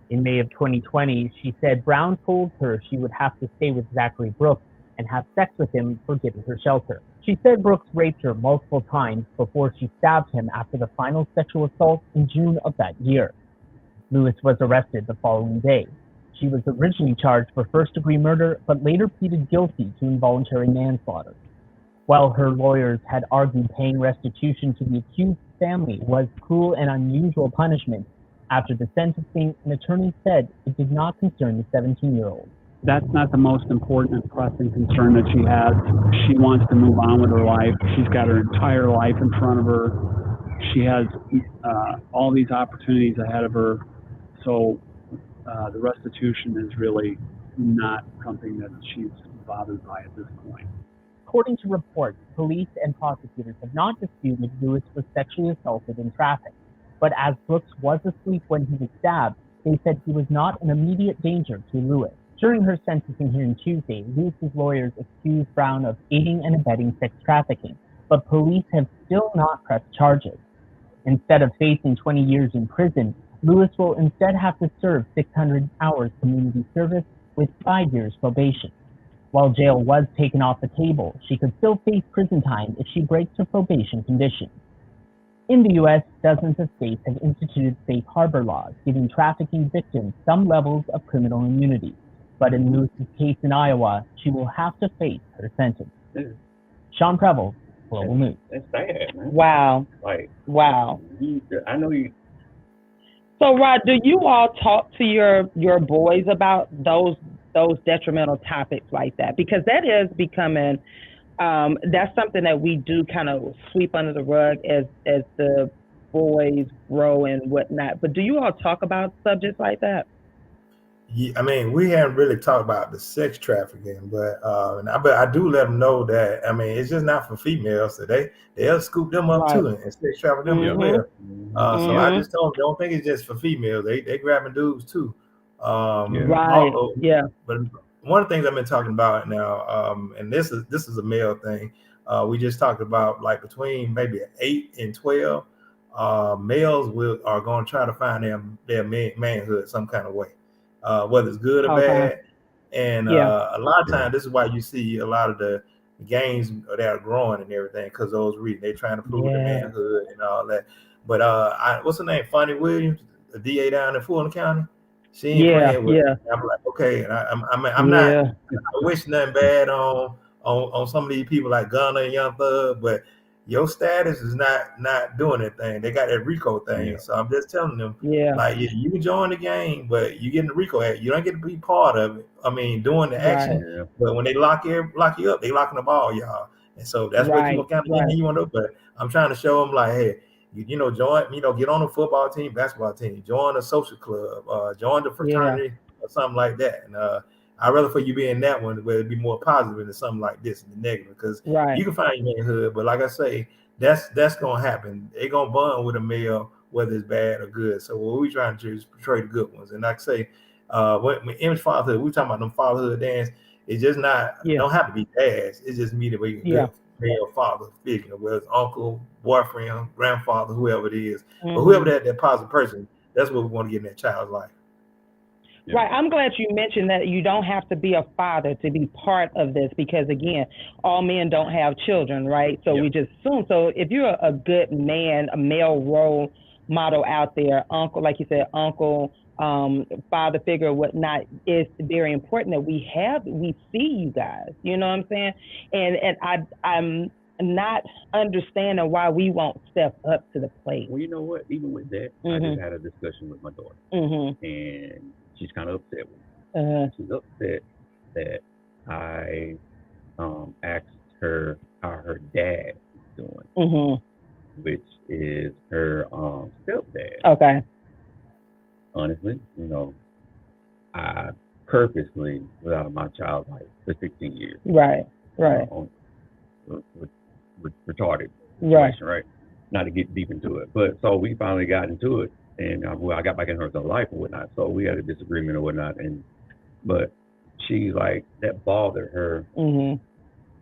In May of 2020, she said Brown told her she would have to stay with Zachary Brooks and have sex with him for giving her shelter. She said Brooks raped her multiple times before she stabbed him after the final sexual assault in June of that year. Lewis was arrested the following day. She was originally charged for first-degree murder, but later pleaded guilty to involuntary manslaughter. While her lawyers had argued paying restitution to the accused family was cruel and unusual punishment, after the sentencing, an attorney said it did not concern the 17-year-old. That's not the most important and pressing concern that she has. She wants to move on with her life. She's got her entire life in front of her. she has all these opportunities ahead of her. So the restitution is really not something that she's bothered by at this point. According to reports, police and prosecutors have not disputed Lewis was sexually assaulted in traffic. But as Brooks was asleep when he was stabbed, they said he was not an immediate danger to Lewis. During her sentencing hearing Tuesday, Lewis's lawyers accused Brown of aiding and abetting sex trafficking, but police have still not pressed charges. Instead of facing 20 years in prison, Lewis will instead have to serve 600 hours community service with 5 years probation. While jail was taken off the table, she could still face prison time if she breaks her probation conditions. In the U.S., dozens of states have instituted safe harbor laws, giving trafficking victims some levels of criminal immunity. But in Lewis's case in Iowa, she will have to face her sentence. Sean Preble, Global News. That's bad, man. Wow. Like, wow. I know you. So, Rod, do you all talk to your boys about those detrimental topics like that? Because that is becoming, that's something that we do kind of sweep under the rug as the boys grow and whatnot. But do you all talk about subjects like that? Yeah, I mean, we haven't really talked about the sex trafficking, but I do let them know that, I mean, it's just not for females, so they'll scoop them up too and sex traffic them as well. So I just told them, don't think it's just for females. They grabbing dudes too. Also, but one of the things I've been talking about now, and this is a male thing. We just talked about, like, between maybe 8 and 12, males are going to try to find their manhood some kind of way. Whether it's good or bad. And a lot of times, this is why you see a lot of the gangs that are growing and everything, because those reasons. They're trying to prove their manhood and all that. But what's her name? Fonnie Williams, the DA down in Fulton County. She ain't playing with me. I'm like, okay. And I'm not wishing nothing bad on some of these people like Gunna and Young Thug, but your status is not doing that thing. They got that RICO thing. So I'm just telling them, like, you can join the game, but you get in the RICO act. You don't get to be part of it. I mean, doing the action. But when they lock you up, they locking up all y'all. And so that's what people kind of you want to do. But I'm trying to show them, like, hey, join, get on a football team, basketball team, join a social club, join the fraternity or something like that. And I'd rather for you be in that one where it'd be more positive than something like this, the negative, because you can find your manhood, but like I say, that's gonna happen. They're gonna bond with a male, whether it's bad or good. So what we trying to do is portray the good ones. And like I say, when image fatherhood, we talking about them fatherhood dance. It's just not don't have to be dads. It's just me to be a good male father figure, whether it's uncle, boyfriend, grandfather, whoever it is, but whoever that positive person, that's what we want to get in that child's life. Right. I'm glad you mentioned that you don't have to be a father to be part of this, because, again, all men don't have children, right? So we just assume. So if you're a good man, a male role model out there, uncle, like you said, uncle, father figure, whatnot, it's very important that we see you guys. You know what I'm saying? And I'm not understanding why we won't step up to the plate. Well, you know what? Even with that, I just had a discussion with my daughter, and she's kind of upset with me. She's upset that I asked her how her dad is doing, which is her stepdad. Okay. Honestly, I purposely was out of my child's life for 16 years. Right. With retarded situation, right? Not to get deep into it, but so we finally got into it. And I got back in her life and whatnot, so we had a disagreement or whatnot. But she, like, that bothered her,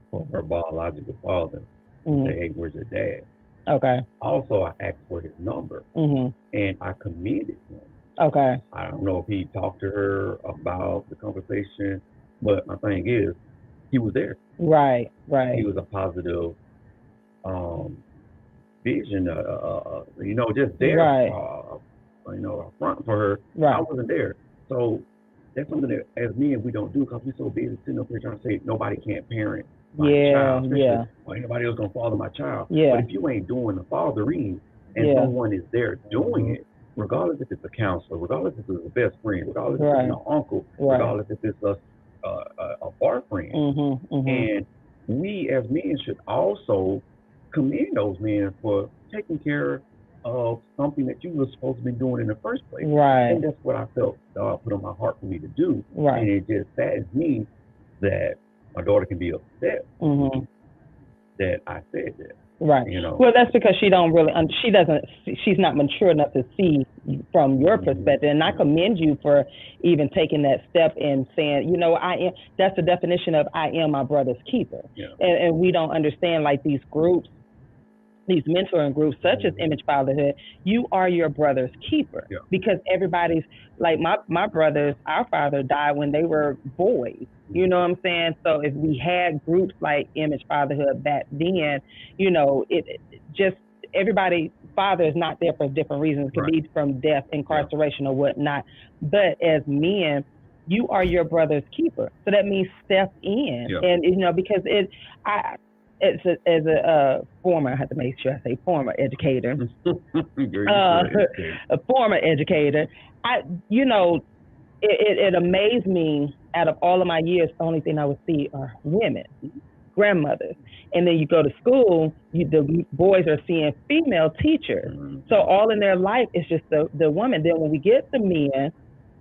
for her biological father. Say, hey, where's your dad? Okay. Also, I asked for his number, and I commended him. Okay. I don't know if he talked to her about the conversation, but my thing is, he was there. Right. He was a positive vision, just there, front for her. Right. I wasn't there. So that's something that, as men, we don't do, because we're so busy sitting up here trying to say nobody can't parent my child. Or anybody else gonna father my child. But if you ain't doing the fathering, and someone is there doing it, regardless if it's a counselor, regardless if it's a best friend, regardless if it's an uncle, regardless if it's a boyfriend, and we as men should also commend those men for taking care of something that you were supposed to be doing in the first place. Right. And that's what I felt God put on my heart for me to do. Right. And it just saddens me that my daughter can be upset that I said that. Right. You know. Well, that's because she's not mature enough to see from your perspective. And I commend you for even taking that step and saying, that's the definition of I am my brother's keeper. Yeah. And we don't understand, like, these groups, these mentoring groups such as Image Fatherhood, you are your brother's keeper. Yeah. Because everybody's like my brothers, our father died when they were boys. You know what I'm saying? So if we had groups like Image Fatherhood back then, it just everybody, father is not there for different reasons. It could be from death, incarceration, or whatnot. But as men, you are your brother's keeper. So that means step in. Yeah. And, because as a former, I have to make sure I say former educator, a former educator, it amazed me. Out of all of my years, the only thing I would see are women, grandmothers. And then you go to school, the boys are seeing female teachers. So all in their life, it's just the woman. Then when we get the men,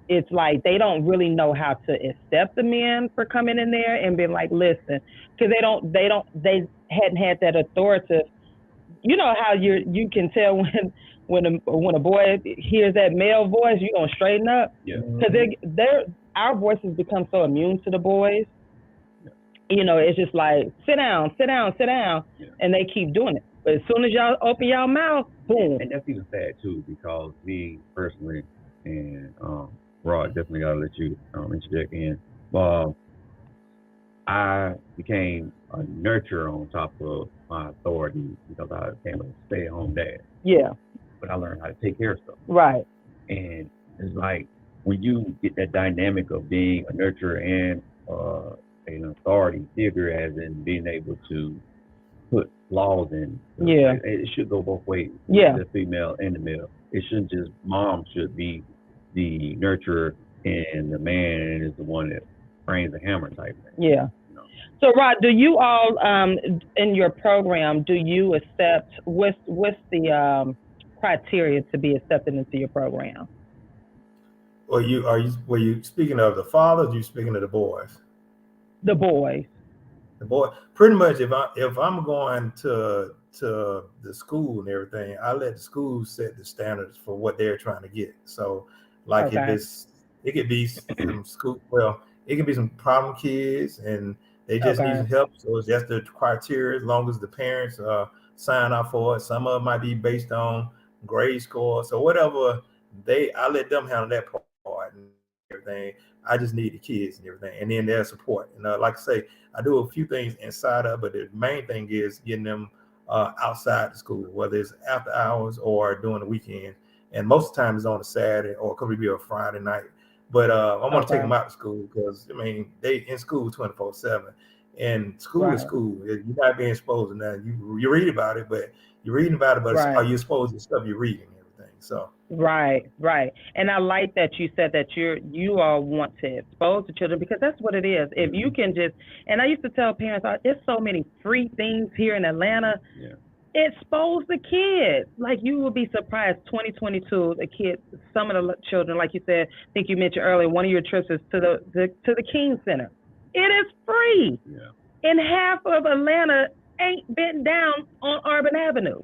it's like they don't really know how to accept the men for coming in there and being like, listen, because they hadn't had that authoritative. You know how you can tell when a boy hears that male voice, you're gonna straighten up. Yeah. Because our voices become so immune to the boys. Yeah. It's just like sit down, yeah. And they keep doing it. But as soon as y'all open y'all mouth, boom. And that's even sad too, because me personally and Rod, definitely gotta let you interject in. I became a nurturer on top of my authority because I became a stay-at-home dad. Yeah. But I learned how to take care of stuff. Right. And it's like when you get that dynamic of being a nurturer and an authority figure, as in being able to put laws in. Yeah. It should go both ways. Yeah. The female and the male. It shouldn't just mom should be the nurturer and the man is the one that frames the hammer type thing. Yeah. So Rod, do you all in your program, do you accept what's the criteria to be accepted into your program? Were you speaking of the fathers? Or you speaking of the boys? The boys. The boy. Pretty much, if I'm going to the school and everything, I let the school set the standards for what they're trying to get. So, like it could be some school. Well, it can be some problem kids and they just need some help. So it's just the criteria as long as the parents sign off for it. Some of them might be based on grade score. So whatever I let them handle that part and everything. I just need the kids and everything. And then their support. And like I say, I do a few things inside of, but the main thing is getting them outside the school, whether it's after hours or during the weekend. And most of the time it's on a Saturday or it could be a Friday night. But I want to take them out to school because, they in school 24/7. And school is school. You're not being exposed to that. You read about it, but you're reading about it, but are you exposed to stuff you're reading and everything? So Right. And I like that you said that you all want to expose the children because that's what it is. If you can and I used to tell parents, there's so many free things here in Atlanta. Yeah. Expose the kids. Like you will be surprised. 2022, the kids, some of the children, like you said, I think you mentioned earlier, one of your trips is to the King Center. It is free. Yeah. And half of Atlanta ain't been down on Urban Avenue.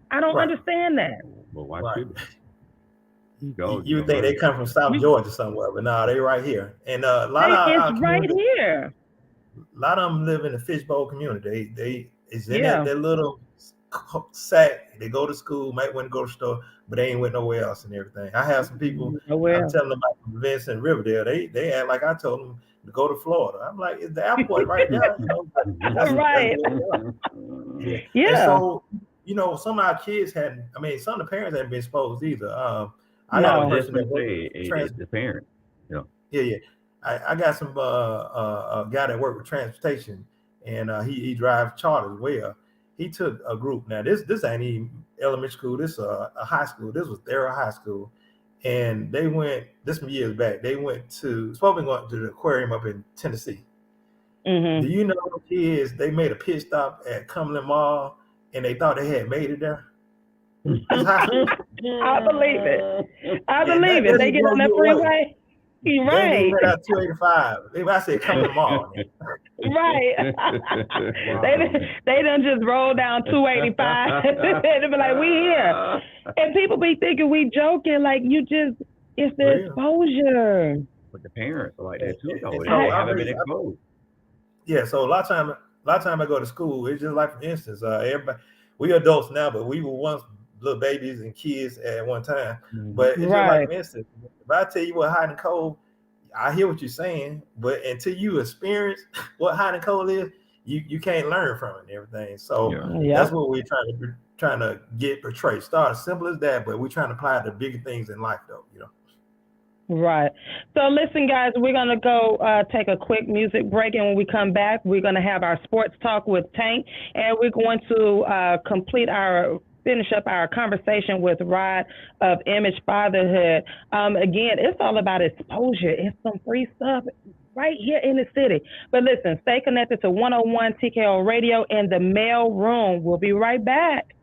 I don't understand that. Well, why should you would think they come from South Georgia somewhere, but no, they right here. And a lot of it's right here. A lot of them live in the Fishbowl community. They is in that little sack. They go to school, might want to go to the store, but they ain't went nowhere else and everything. I have some people. I'm telling them about events in Riverdale. They act like I told them to go to Florida. I'm like, it's the airport right there. Right. Yeah. And so, some of our kids some of the parents hadn't been exposed either. I got a person that the parent. Yeah. I got some a guy that worked with transportation, and he drives charter as well. He took a group. Now this ain't even elementary school. This a high school. This was their high school, and they went. This some years back. They went to supposed going to the aquarium up in Tennessee. Mm-hmm. Do you know kids? They made a pit stop at Cumberland Mall, and they thought they had made it there. I believe it. I believe it. They get on the freeway. You're right. They out 285. I said come tomorrow. Right. Wow. They done just roll down 285. They be like, we here. And people be thinking we joking, like it's the exposure. But the parents are like that too, though. They haven't been exposed. Yeah, so a lot of time I go to school, it's just like, for instance, everybody, we adults now, but we were once little babies and kids at one time. But it's just like, for instance, if I tell you what hot and cold, I hear what you're saying, but until you experience what hot and cold is, you can't learn from it and everything. So that's what we're trying to get portrayed. Start as simple as that, but we're trying to apply the bigger things in life, though. Right. So listen, guys, we're going to go take a quick music break. And when we come back, we're going to have our sports talk with Tank. And we're going to finish up our conversation with Rod of Image Fatherhood. Again, it's all about exposure. It's some free stuff right here in the city. But listen, stay connected to 101 TKO Radio in the mail room. We'll be right back.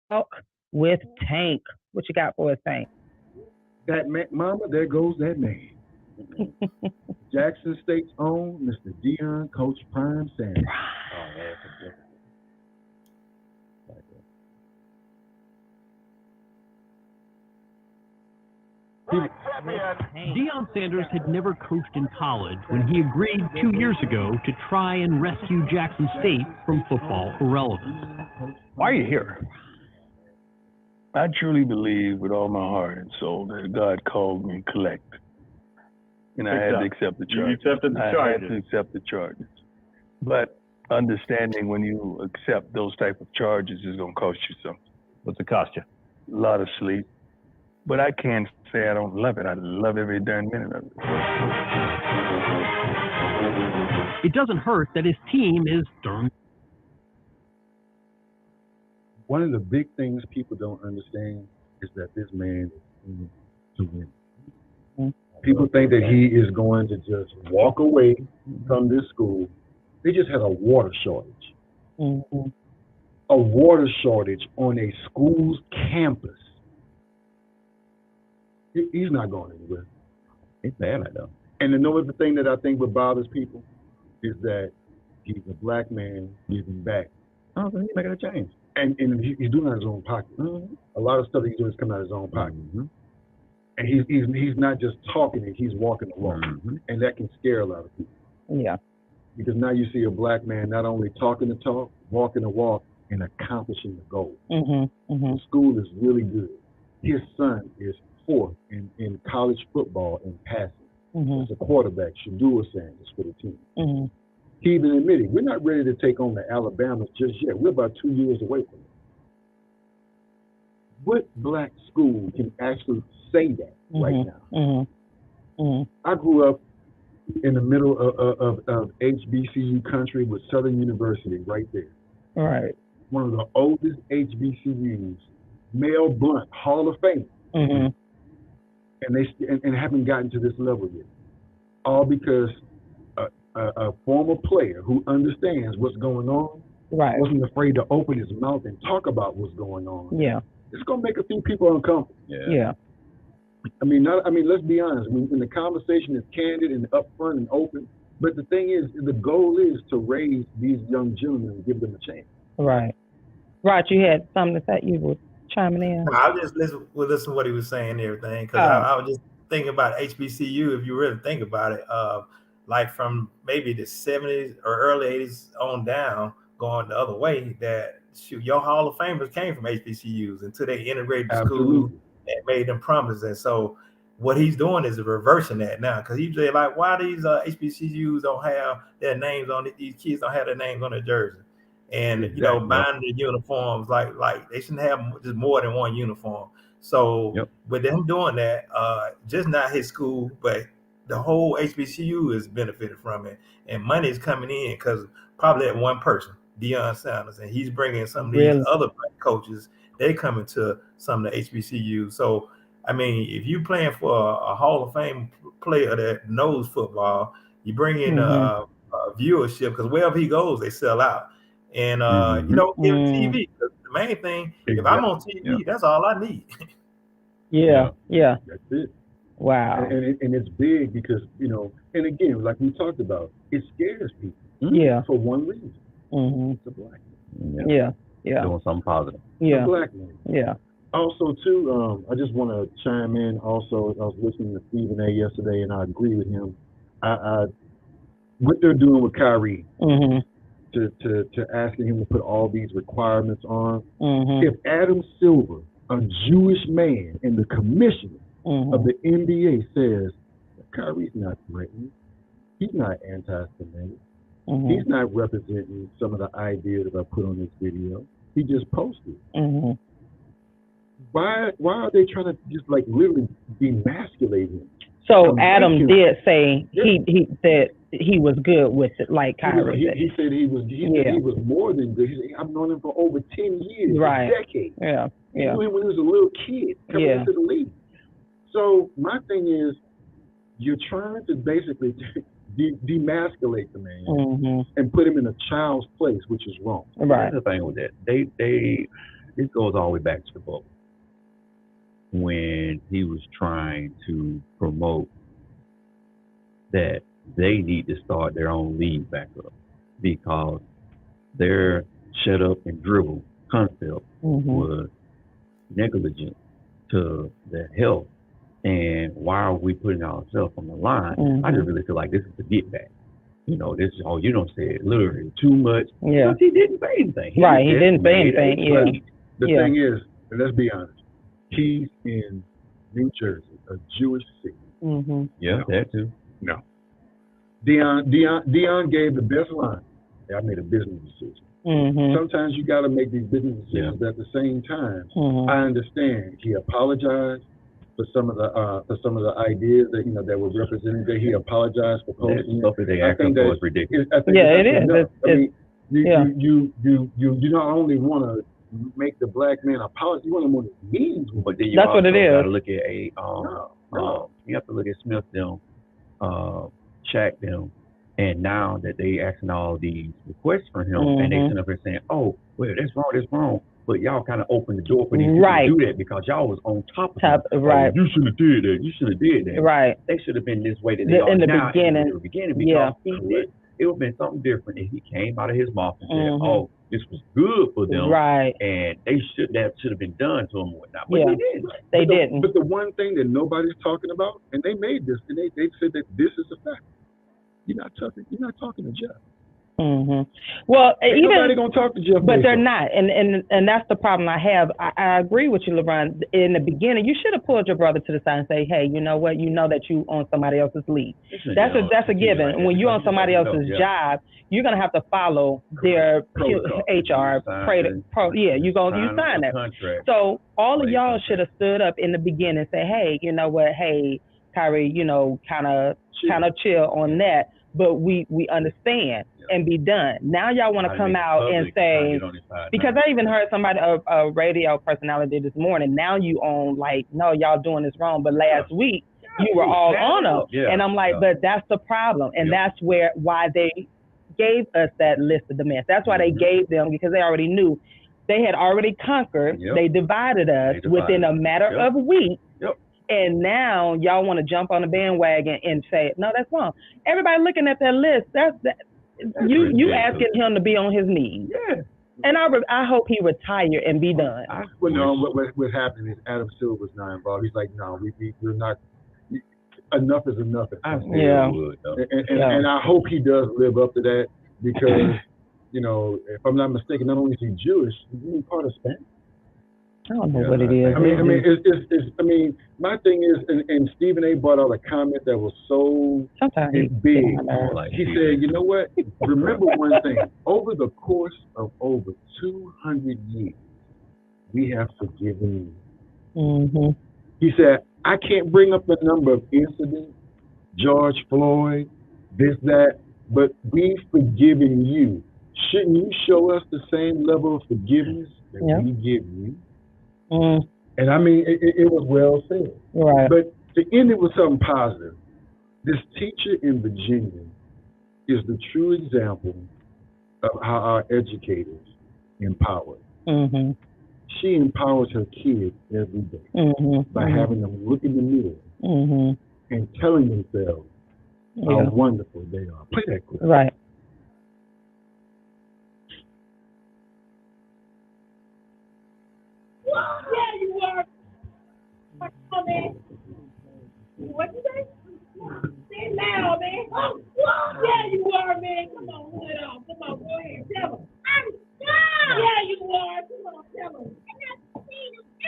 Talk with Tank. What you got for us, Tank? That man, mama, there goes that man. Jackson State's own Mr. Deion, Coach Prime Sanders. Oh, yeah, Deion Sanders had never coached in college when he agreed 2 years ago to try and rescue Jackson State from football irrelevance. Why are you here? I truly believe with all my heart and soul that God called me collect. And I had to accept the charges. You accepted the charges. I had to accept the charges. But understanding when you accept those type of charges is going to cost you something. What's it cost you? A lot of sleep. But I can't say I don't love it. I love every darn minute of it. It doesn't hurt that his team is darn. One of the big things people don't understand is that this man is in to win. People think that he is going to just walk away from this school. They just had a water shortage. Mm-hmm. A water shortage on a school's campus. He's not going anywhere. It's bad like that. And the thing that I think what bothers people is that he's a black man giving back. Oh, so he's making a change. And he's doing it out of his own pocket. Mm-hmm. A lot of stuff that he's doing is coming out of his own pocket. Mm-hmm. And he's not just talking it, he's walking the walk. Mm-hmm. And that can scare a lot of people. Yeah. Because now you see a black man not only talking the talk, walking the walk, and accomplishing the goal. Mm-hmm. Mm-hmm. The school is really good. His son is fourth in college football in passing. Mm-hmm. As a quarterback, Shadua Sanders for the team. Mm-hmm. He even admitted, we're not ready to take on the Alabamas just yet. We're about 2 years away from it. What black school can actually say that right now? Mm-hmm. Mm-hmm. I grew up in the middle of HBCU country with Southern University right there. All right. One of the oldest HBCUs, Mel Blount, Hall of Fame. Mm-hmm. And they haven't gotten to this level yet. All because a former player who understands what's going on, right, wasn't afraid to open his mouth and talk about what's going on. Yeah. It's gonna make a few people uncomfortable. Yeah. I mean, let's be honest. When the conversation is candid and upfront and open, but the thing is, the goal is to raise these young gentlemen and give them a chance. Right. Rod, you had something to say? You were chiming in. No, I just listen to what he was saying and everything, because I was just thinking about HBCU. If you really think about it, like from maybe the 70s or early 80s on down, going the other way, that your Hall of Famers came from HBCUs until they integrated the school and made them promises. And so what he's doing is reversing that now, because he's like, why these HBCUs don't have their names on it? These kids don't have their names on their jersey. And, you know, buying the uniforms, like they shouldn't have just more than one uniform. So with them doing that, just not his school, but the whole HBCU is benefited from it. And money is coming in because probably that one person, Deion Sanders, and he's bringing some of these other coaches, they coming to some of the HBCUs. So, I mean, if you're playing for a Hall of Fame player that knows football, you bring in viewership, because wherever he goes, they sell out. And, you know, give TV. The main thing, if I'm on TV, that's all I need. Yeah. That's it. Wow. And it's big because, you know, and again, like we talked about, it scares people. Yeah. For one reason. Mm-hmm. It's a black man. Yeah. Doing something positive. Yeah. A black man. Yeah. Also, too, I just want to chime in. Also, I was listening to Stephen A. yesterday, and I agree with him. What they're doing with Kyrie, to asking him to put all these requirements on. If Adam Silver, a Jewish man, and the commissioner of the NBA says Kyrie's not threatening, he's not anti-Semitic, he's not representing some of the ideas that I put on this video, he just posted. Why are they trying to just like literally demasculate him? So Adam did say he said he was good with it, like Kyrie said. He said he was more than good. He said, I've known him for over 10 years, a decade. Yeah. When he was a little kid coming into the league. So my thing is, you're trying to basically demasculate the man and put him in a child's place, which is wrong. Right. That's the thing with that. this goes all the way back to the book when he was trying to promote that they need to start their own league back up because their shut up and dribble concept was negligent to their health. And why are we putting ourselves on the line? I just really feel like this is a get back. You know, this is all you don't say it literally too much. Yeah. Because he didn't say anything. He didn't say anything. Yeah. The thing is, and let's be honest, he's in New Jersey, a Jewish city. Yeah, that too. No. Dion gave the best line. I made a business decision. Sometimes you got to make these business decisions, but at the same time, I understand. He apologized for some of the ideas that that were represented. That he apologized for posting. I think that was ridiculous. It is. I mean, you not only want to make the black man apologize, you want to know what it means. But then you That's also what it is. got to look at you have to look at Smith them, Shaq them. And now that they asking all these requests from him, and they sitting up here saying, "Oh, well, that's wrong," but y'all kind of opened the door for these people to do that because y'all was on top of it. Right. Oh, you should have did that. You should have did that. Right. They should have been this way that they are in the now beginning. in the beginning because he did. It would have been something different if he came out of his mouth and said, "Oh, this was good for them," and they should have been done to him or whatnot. But they didn't. They didn't. But the one thing that nobody's talking about, and they made this, and they said that this is a fact. You're not talking to Jeff. Well, ain't nobody gonna talk to Jeff, but they're not, and that's the problem I have. I agree with you, LeBron. In the beginning, you should have pulled your brother to the side and say, "Hey, you know what? You know that you on somebody else's lead. That's a given. Like when you're on somebody else's job, you're gonna have to follow their HR. You sign that. So all of y'all should have stood up in the beginning and say, "Hey, you know what? Hey, Kyrie, kind of chill on that." But we understand and be done. Now y'all want to come out and say, because I even heard somebody, a radio personality this morning, now you own no, y'all doing this wrong. But last week you were all on them. And I'm like, but that's the problem. And that's why they gave us that list of demands. That's why they gave them, because they already knew they had already conquered. They divided us within a matter of weeks. And now y'all want to jump on the bandwagon and say, no, that's wrong. Everybody looking at that list, that's you asking him to be on his knees. Yeah. And I hope he retire and be done. Well, no, what's happening is Adam Silver's not involved. He's like, no, we're not. Enough is enough. And I hope he does live up to that because, if I'm not mistaken, not only is he Jewish, he's part of Spanish. I don't know what it is. I mean, my thing is, and Stephen A. brought out a comment that was so big. He said, you know what? Remember one thing. Over the course of over 200 years, we have forgiven you. He said, I can't bring up the number of incidents, George Floyd, this, that, but we've forgiven you. Shouldn't you show us the same level of forgiveness that we give you? And I mean, it was well said. Right. But to end it with something positive, this teacher in Virginia is the true example of how our educators empower. She empowers her kids every day by having them look in the mirror and telling themselves how wonderful they are. Play that clip. Right. Yeah, you are. Come on, what you say? Say loud, man. Oh, yeah, you are, man. Come on, hold it off. Come on, go ahead. Tell them. Yeah, you are. Come on, tell them.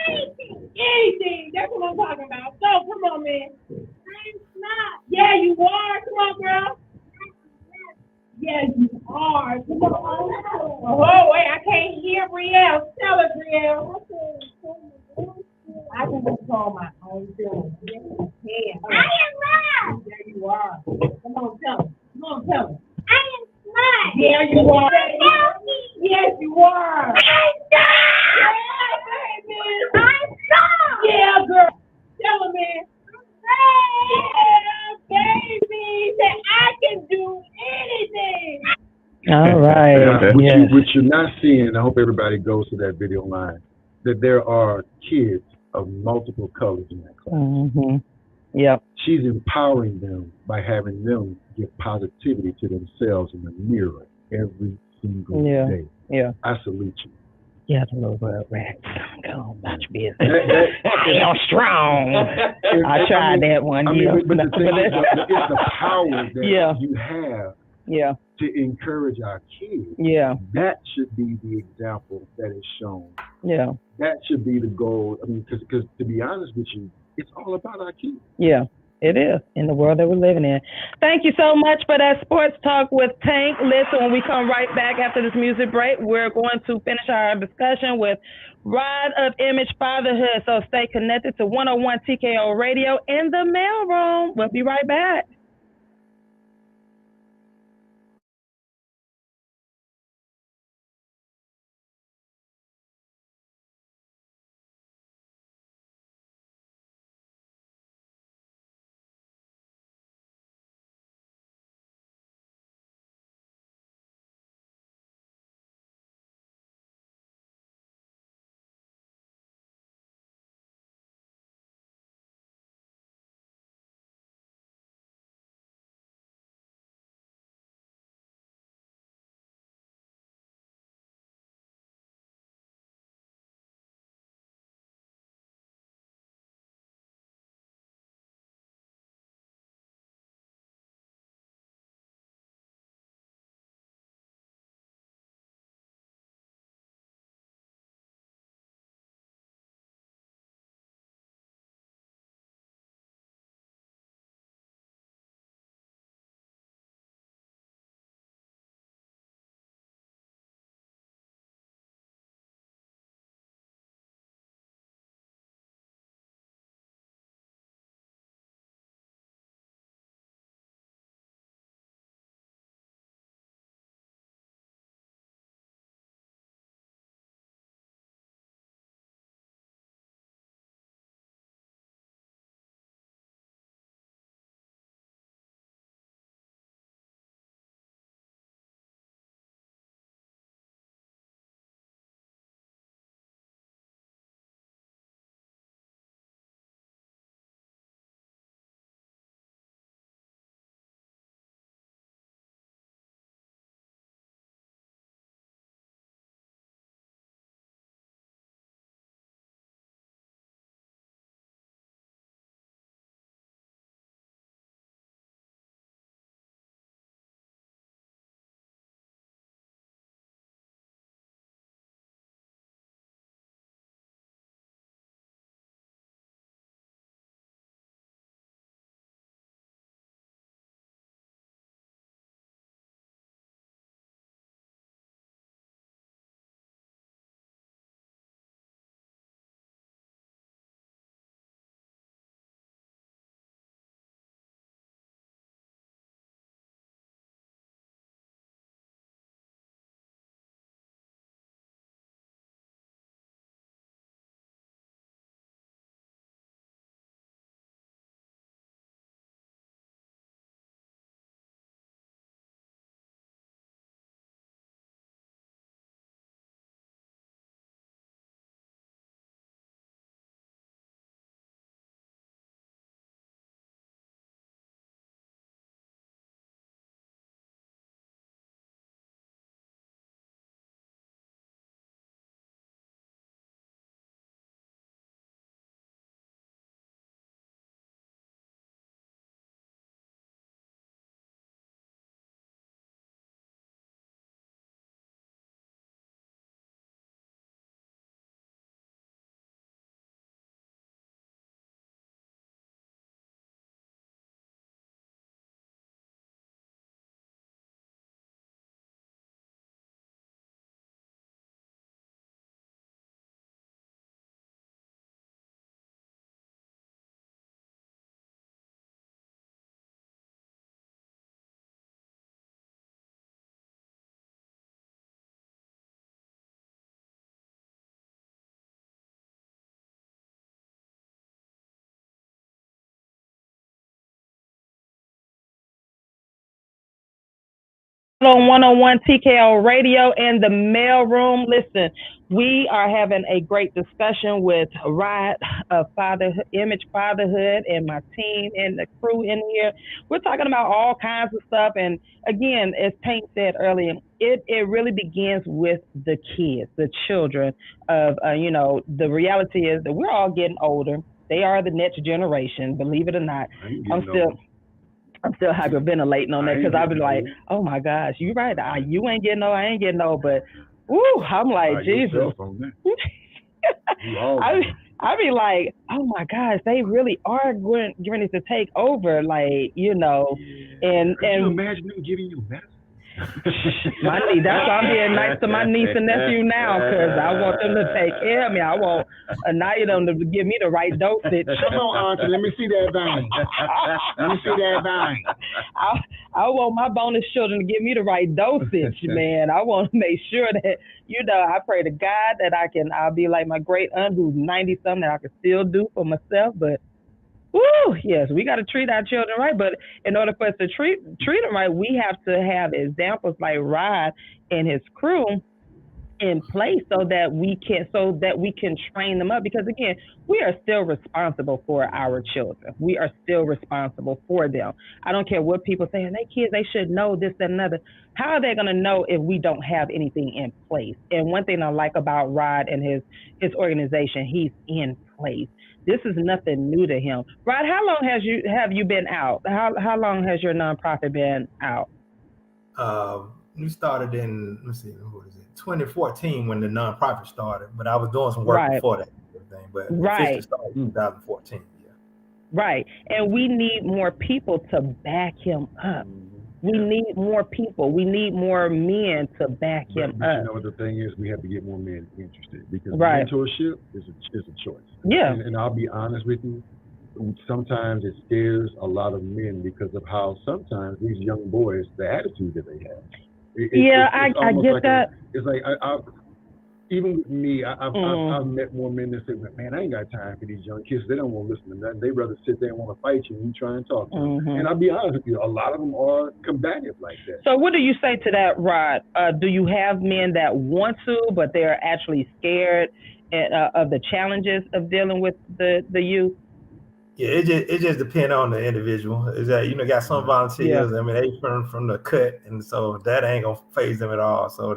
Anything. That's what I'm talking about. So, come on, man. I'm not. Yeah, you are. Come on, girl. Yeah, you are. Come on. Oh, wait, I can't hear Brielle. Tell her, Brielle. I can control my own feelings. Yes, you can. I am not. There you are. Come on, tell her. Come on, tell her. I am not. Yeah, you are. Yes, you are. I'm not. Yeah, baby. I'm not. Yeah, girl. Tell her, man. Yeah, baby. That I can do anything. All right. What you're not seeing, I hope everybody goes to that video line. that there are kids of multiple colors in that class. Mm-hmm. Yep. She's empowering them by having them give positivity to themselves in the mirror every single day. Yeah. I salute you. Yeah, the little red rats. Go on about your business. I'm strong. I tried that one. But the thing is, it's the power that you have to encourage our kids. Yeah. That should be the example that is shown. Yeah. That should be the goal. I mean, because to be honest with you, it's all about our kids. Yeah. It is, in the world that we're living in. Thank you so much for that sports talk with Tank. Listen, when we come right back after this music break, we're going to finish our discussion with Rod of Image Fatherhood. So stay connected to 101 TKO Radio in the mailroom. We'll be right back. On 101 TKO Radio in the mail room. Listen, we are having a great discussion with Rod of Image Fatherhood and my team and the crew in here. We're talking about all kinds of stuff. And again, as Tank said earlier, it really begins with the kids, the children of, the reality is that we're all getting older. They are the next generation, believe it or not. I'm still hyperventilating on that because I've been like, oh my gosh, you right. You ain't getting old, I ain't getting old, but woo, I'm like, Jesus. I be like, oh my gosh, they really are getting to take over, like, and Could you imagine them giving you medicine? My niece, that's why I'm being nice to my niece and nephew now, because I want them to take care of me. I want Anaya them to give me the right dosage. Come on, Auntie, let me see that vein. Let me see that vein. I want my bonus children to give me the right dosage, man. I want to make sure that, I pray to God that I'll be like my great aunt who's 90-something that I can still do for myself, but woo, yes, we got to treat our children right. But in order for us to treat them right, we have to have examples like Rod and his crew in place so that we can train them up. Because again, we are still responsible for our children. We are still responsible for them. I don't care what people say. They kids, they should know this, that, and another. How are they going to know if we don't have anything in place? And one thing I like about Rod and his organization, he's in place. This is nothing new to him. Rod, how long have you been out? How long has your nonprofit been out? We started in 2014 when the nonprofit started, but I was doing some work before that. But officially started in 2014. Yeah. Right, and we need more people to back him up. We need more people. We need more men to back him up. You know what the thing is? We have to get more men interested because mentorship is a choice. Yeah. And I'll be honest with you, sometimes it scares a lot of men because of how sometimes these young boys, the attitude that they have. I get like that. It's like even with me, I've met more men that say, man, I ain't got time for these young kids. They don't want to listen to nothing. They rather sit there and want to fight you and you try and talk to them. And I'll be honest with you, a lot of them are combative like that. So what do you say to that, Rod? Do you have men that want to, but they're actually scared of the challenges of dealing with the youth? Yeah, it just depends on the individual. Is that got some volunteers? I mean, they from the cut, and so that ain't gonna phase them at all. So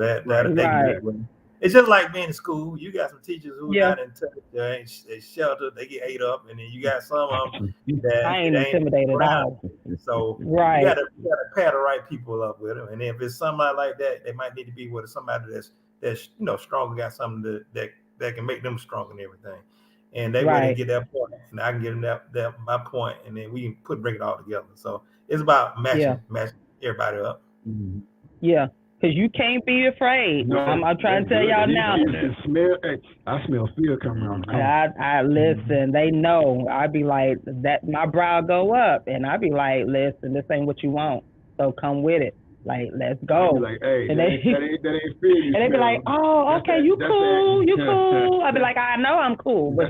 it's just like being in school. You got some teachers who are not in touch. They sheltered. They get ate up, and then you got some of them that I ain't intimidated at all. So you gotta pair the right people up with them. And if it's somebody like that, they might need to be with somebody that's strong, got something that can make them strong and everything. And they really get that point, and I can give them that my point, and then we can bring it all together. So it's about matching everybody up. Mm-hmm. Yeah, because you can't be afraid. No, I'm trying to tell y'all now. I smell fear coming on. I listen. They know. I be like that. My brow go up, and I be like, listen, this ain't what you want. So come with it. Like, let's go. Like, hey, that ain't fear. And they be like, oh, okay, you cool, you cool. I be like, I know I'm cool, but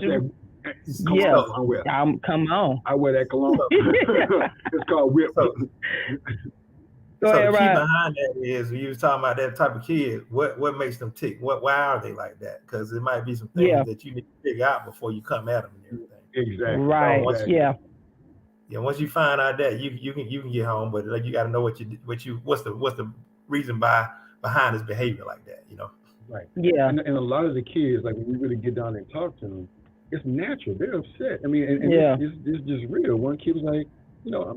come on. I wear that cologne. It's called whip. Go ahead, the key behind that is when you was talking about that type of kid, what makes them tick? Why are they like that? Because there might be some things that you need to figure out before you come at them and everything. Exactly. Right. So once you find out that you can get home, but like you got to know what's the reason behind his behavior like that, Right. Yeah. And a lot of the kids, like when we really get down and talk to them, it's natural. They're upset. I mean, it's just real. One kid was like,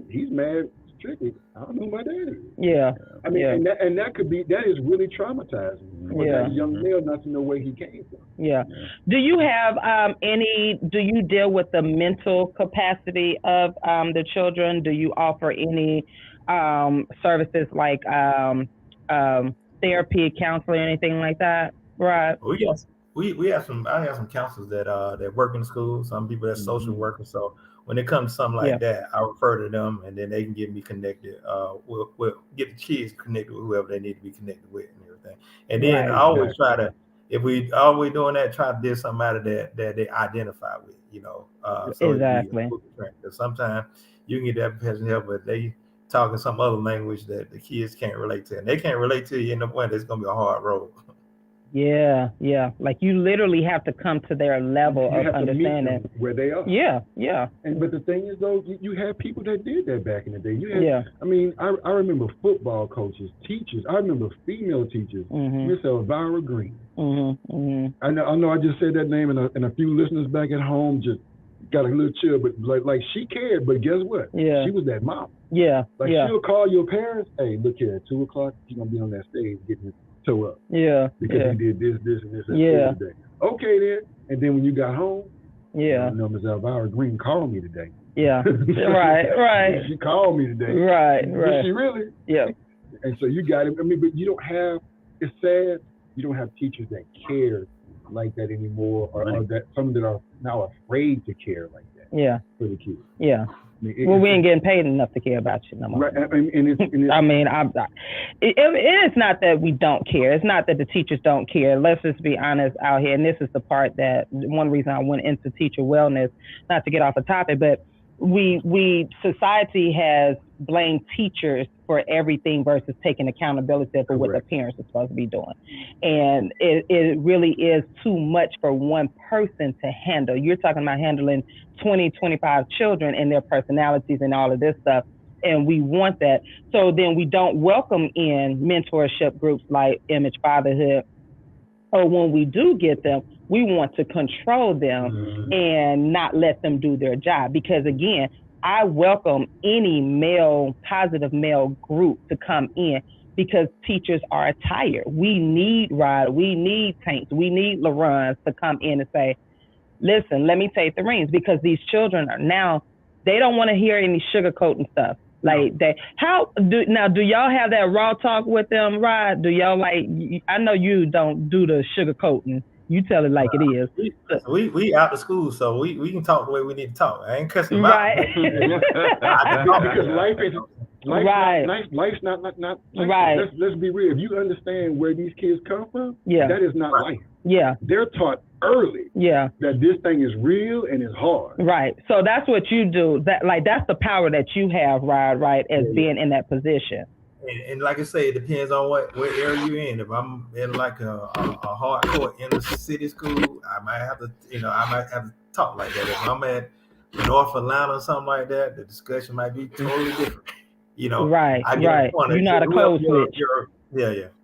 he's mad. Strictly, I don't know my daddy. Yeah. I mean, and that is really traumatizing for that young male not to know where he came from. Yeah. Do you have do you deal with the mental capacity of the children? Do you offer any services like therapy, counseling, anything like that? Right. Oh, yes. We have some. I have some counselors that work in the school. Some people that's social workers. So when it comes to something like that, I refer to them, and then they can get me connected. We'll get the kids connected with whoever they need to be connected with and everything. And then I always try to, if we always doing that, try to do something out of that they identify with. So exactly. Because sometimes you can get that professional help, but they talking some other language that the kids can't relate to, and they can't relate to you in the point it's gonna be a hard road. Yeah. Like you literally have to come to their level of understanding where they are. Yeah. But the thing is, though, you had people that did that back in the day. You had, I mean, I remember football coaches, teachers. I remember female teachers, Miss Elvira Green. I know. I just said that name, and a few listeners back at home just got a little chill. But like she cared. But guess what? Yeah. She was that mom. Yeah. She'll call your parents. Hey, look here, at 2:00, you're gonna be on that stage getting toe up. Yeah. Because he did this, and this, and this today. Okay, then. And then when you got home, Ms. Elvira Green called me today. Yeah. right. She called me today. Right. Did she really? Yeah. And so you got it. I mean, but you don't have. It's sad. You don't have teachers that care like that anymore, or that some that are now afraid to care like that. Yeah. For the kids. Yeah. Well, we ain't getting paid enough to care about you no more. Right, and it's I mean, it's not that we don't care. It's not that the teachers don't care. Let's just be honest out here. And this is the part that one reason I went into teacher wellness, not to get off the topic, but society has blamed teachers for everything versus taking accountability for what the parents are supposed to be doing. And it really is too much for one person to handle. You're talking about handling 20, 25 children and their personalities and all of this stuff. And we want that. So then we don't welcome in mentorship groups like Image Fatherhood. Or when we do get them, we want to control them and not let them do their job. Because again, I welcome any positive male group to come in because teachers are tired. We need Rod, we need Tanks, we need LaRons to come in and say, listen, let me take the reins, because these children are now, they don't want to hear any sugarcoating stuff. Like that. Do y'all have that raw talk with them, Rod? Do y'all I know you don't do the sugarcoating. You tell it like it is. We out of school, so we can talk the way we need to talk. I ain't cussing them out. Because life's not right. Let's be real. If you understand where these kids come from, that is not life. Yeah. They're taught early that this thing is real and it's hard. Right. So that's what you do. That's the power that you have, Rod, right, as being in that position. And like I say, it depends on what area you're in. If I'm in like a hardcore inner city school, I might have to talk like that. If I'm at North Atlanta or something like that, the discussion might be totally different. Right. You're not a code switch.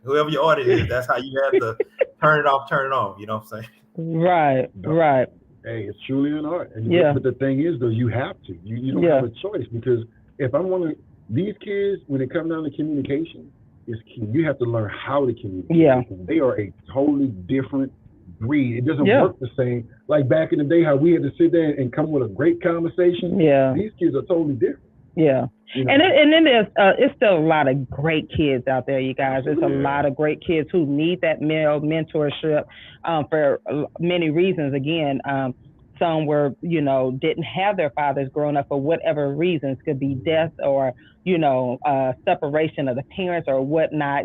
Whoever your audience is, that's how you have to turn it off, turn it on. You know what I'm saying? Right. Hey, it's truly an art. But the thing is, though, you have to. You don't have a choice, because if I'm one of these kids, when it comes down to communication, it's key. You have to learn how to communicate. Yeah. They are a totally different breed. It doesn't work the same. Like back in the day, how we had to sit there and come with a great conversation. Yeah. These kids are totally different. Yeah. And then there's it's still a lot of great kids out there, you guys. There's a lot of great kids who need that male mentorship for many reasons. Again, some were, didn't have their fathers growing up for whatever reasons. Could be death or, separation of the parents or whatnot,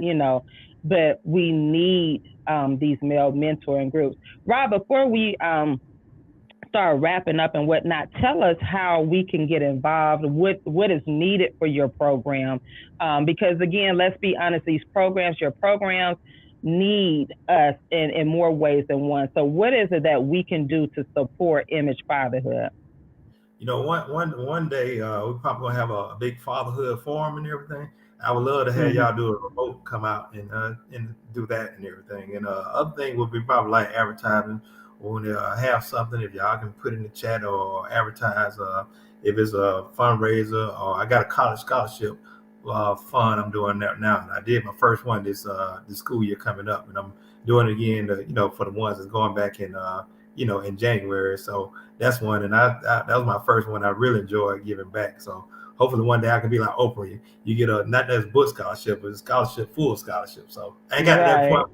but we need these male mentoring groups. Rob, before we start wrapping up and whatnot, tell us how we can get involved, what is needed for your program. Because again, let's be honest, your programs need us in more ways than one. So what is it that we can do to support Image Fatherhood? One day we probably gonna have a big fatherhood forum and everything. I would love to have y'all do a remote, come out and do that and everything. And other thing would be probably like advertising. When they have something, if y'all can put in the chat or advertise, if it's a fundraiser, or I got a college scholarship fund I'm doing that now. And I did my first one this school year coming up, and I'm doing it again, for the ones that's going back in in January. So that's one, and that was my first one. I really enjoyed giving back. So hopefully one day I can be like Oprah. You get a not just book scholarship, but a scholarship, full scholarship. So I ain't got that point.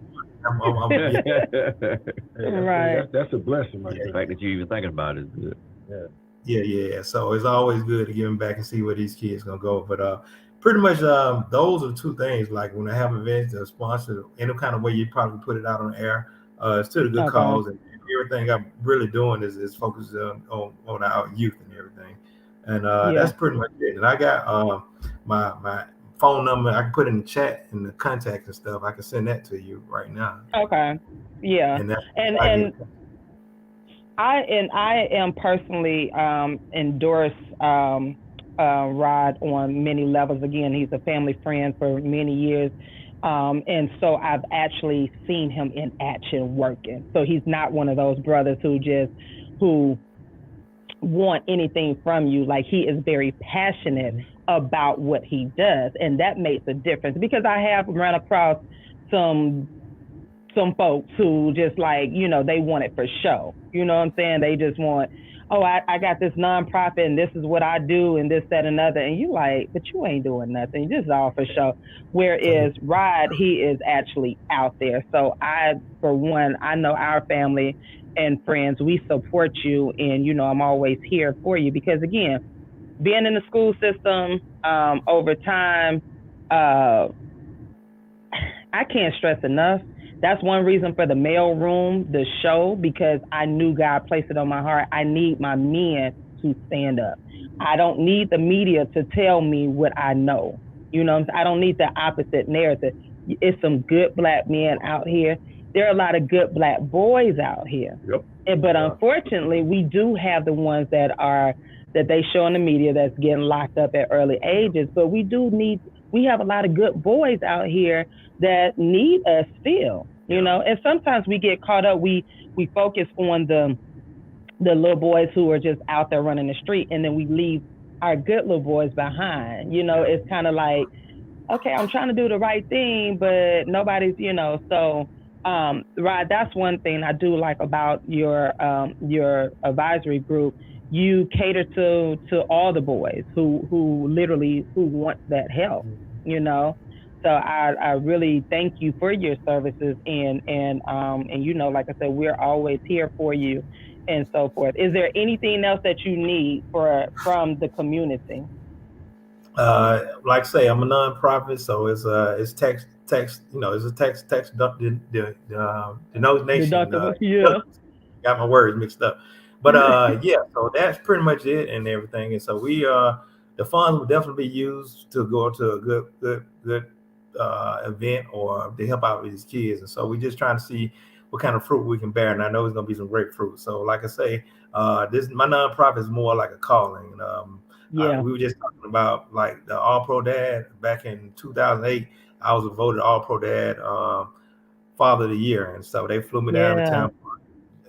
Right. That's a blessing, right? The fact that you even thinking about it is good. Yeah. So it's always good to give them back and see where these kids gonna go. But pretty much those are two things. Like when I have events that are sponsored, any kind of way you probably put it out on air, it's to the good cause, and everything I'm really doing is focused on our youth and everything. And that's pretty much it. And I got my phone number. I can put in the chat and the contacts and stuff. I can send that to you right now. Okay. Yeah. And I am personally endorse Rod on many levels. Again, he's a family friend for many years. And so I've actually seen him in action working. So he's not one of those brothers who want anything from you. Like, he is very passionate about what he does, and that makes a difference, because I have run across some folks who just, like, you know, they want it for show. You know what I'm saying? They just want, oh, I got this nonprofit and this is what I do and this, that, and other. And you like, but you ain't doing nothing. This is all for show. Whereas Rod, he is actually out there. So for one, I know our family and friends, we support you, and, you know, I'm always here for you, because again, being in the school system over time, I can't stress enough. That's one reason for the mail room, the show, because I knew God placed it on my heart. I need my men to stand up. I don't need the media to tell me what I know. You know, I don't need the opposite narrative. It's some good Black men out here. There are a lot of good Black boys out here. Yep. But unfortunately, we do have the ones that they show in the media that's getting locked up at early ages. But we have a lot of good boys out here that need us still, you know. And sometimes we get caught up. We focus on the little boys who are just out there running the street, and then we leave our good little boys behind. You know, it's kind of like, okay, I'm trying to do the right thing, but nobody's, you know. So, Rod, that's one thing I do like about your advisory group. You cater to all the boys who want that help, you know. So I really thank you for your services, and you know, like I said, we're always here for you and so forth. Is there anything else that you need from the community? Like I say, I'm a nonprofit, so it's tax, you know, it's a tax denomination. Yeah. Got my words mixed up. But yeah, so that's pretty much it and everything. And so the funds will definitely be used to go to a good event or to help out with these kids. And so we're just trying to see what kind of fruit we can bear. And I know it's gonna be some great fruit. So like I say, my nonprofit is more like a calling. We were just talking about like the All Pro Dad back in 2008. I was voted All Pro Dad Father of the Year, and so they flew me down to town.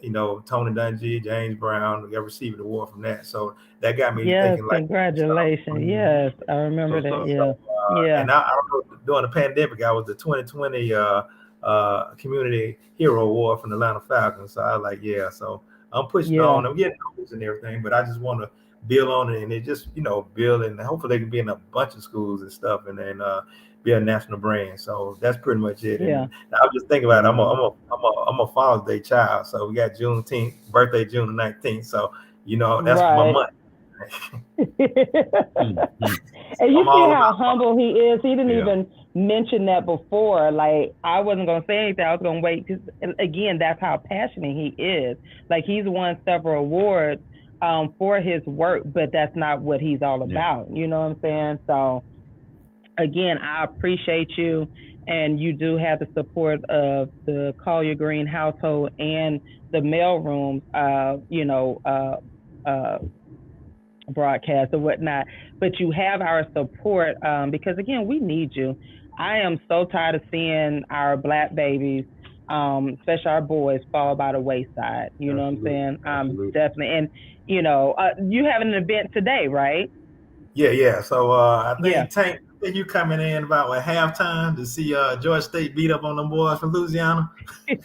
You know, Tony Dungy, James Brown, we received an award from that. So that got me thinking, like, congratulations. Yes, I remember that. And I remember during the pandemic, I was the 2020 Community Hero Award from the Atlanta Falcons. So I was like, so I'm pushing on. I'm getting notes and everything, but I just want to build on it, and it just, you know, build, and hopefully they can be in a bunch of schools and stuff, and then be a national brand. So that's pretty much it. Yeah. And I was just thinking about it. I'm a Father's Day child. So we got Juneteenth, birthday June the 19th. So, you know, that's my month. And you see how humble he is. He didn't even mention that before. Like, I wasn't going to say anything. I was going to wait. Because, again, that's how passionate he is. Like, he's won several awards for his work, but that's not what he's all about. You know what I'm saying? So, again, I appreciate you, and you do have the support of the Collier Green household and the mailroom, broadcast or whatnot. But you have our support because, again, we need you. I am so tired of seeing our Black babies, especially our boys, fall by the wayside. You know what I'm saying? Definitely. And, you know, you have an event today, right? Yeah. So I think Tank, you coming in about at halftime to see Georgia State beat up on them boys from Louisiana. Hey,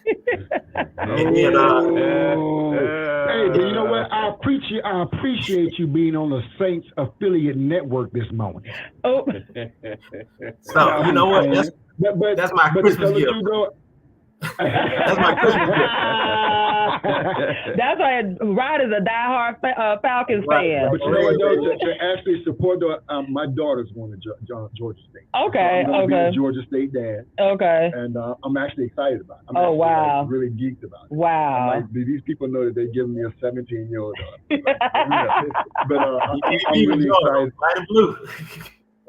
but you know what? I appreciate you being on the Saints affiliate network this morning. Oh, so you know what? That's my Christmas gift. That's my Christmas gift. That's why Rod is a diehard Falcons fan. But you know what, though, to actually support my daughter's going to Georgia State. Okay, so I'm gonna be a Georgia State dad. Okay. And I'm actually excited about it. I'm like, really geeked about it. Wow. Like, these people know that they're giving me a 17-year-old. But I'm really excited. Light and blue.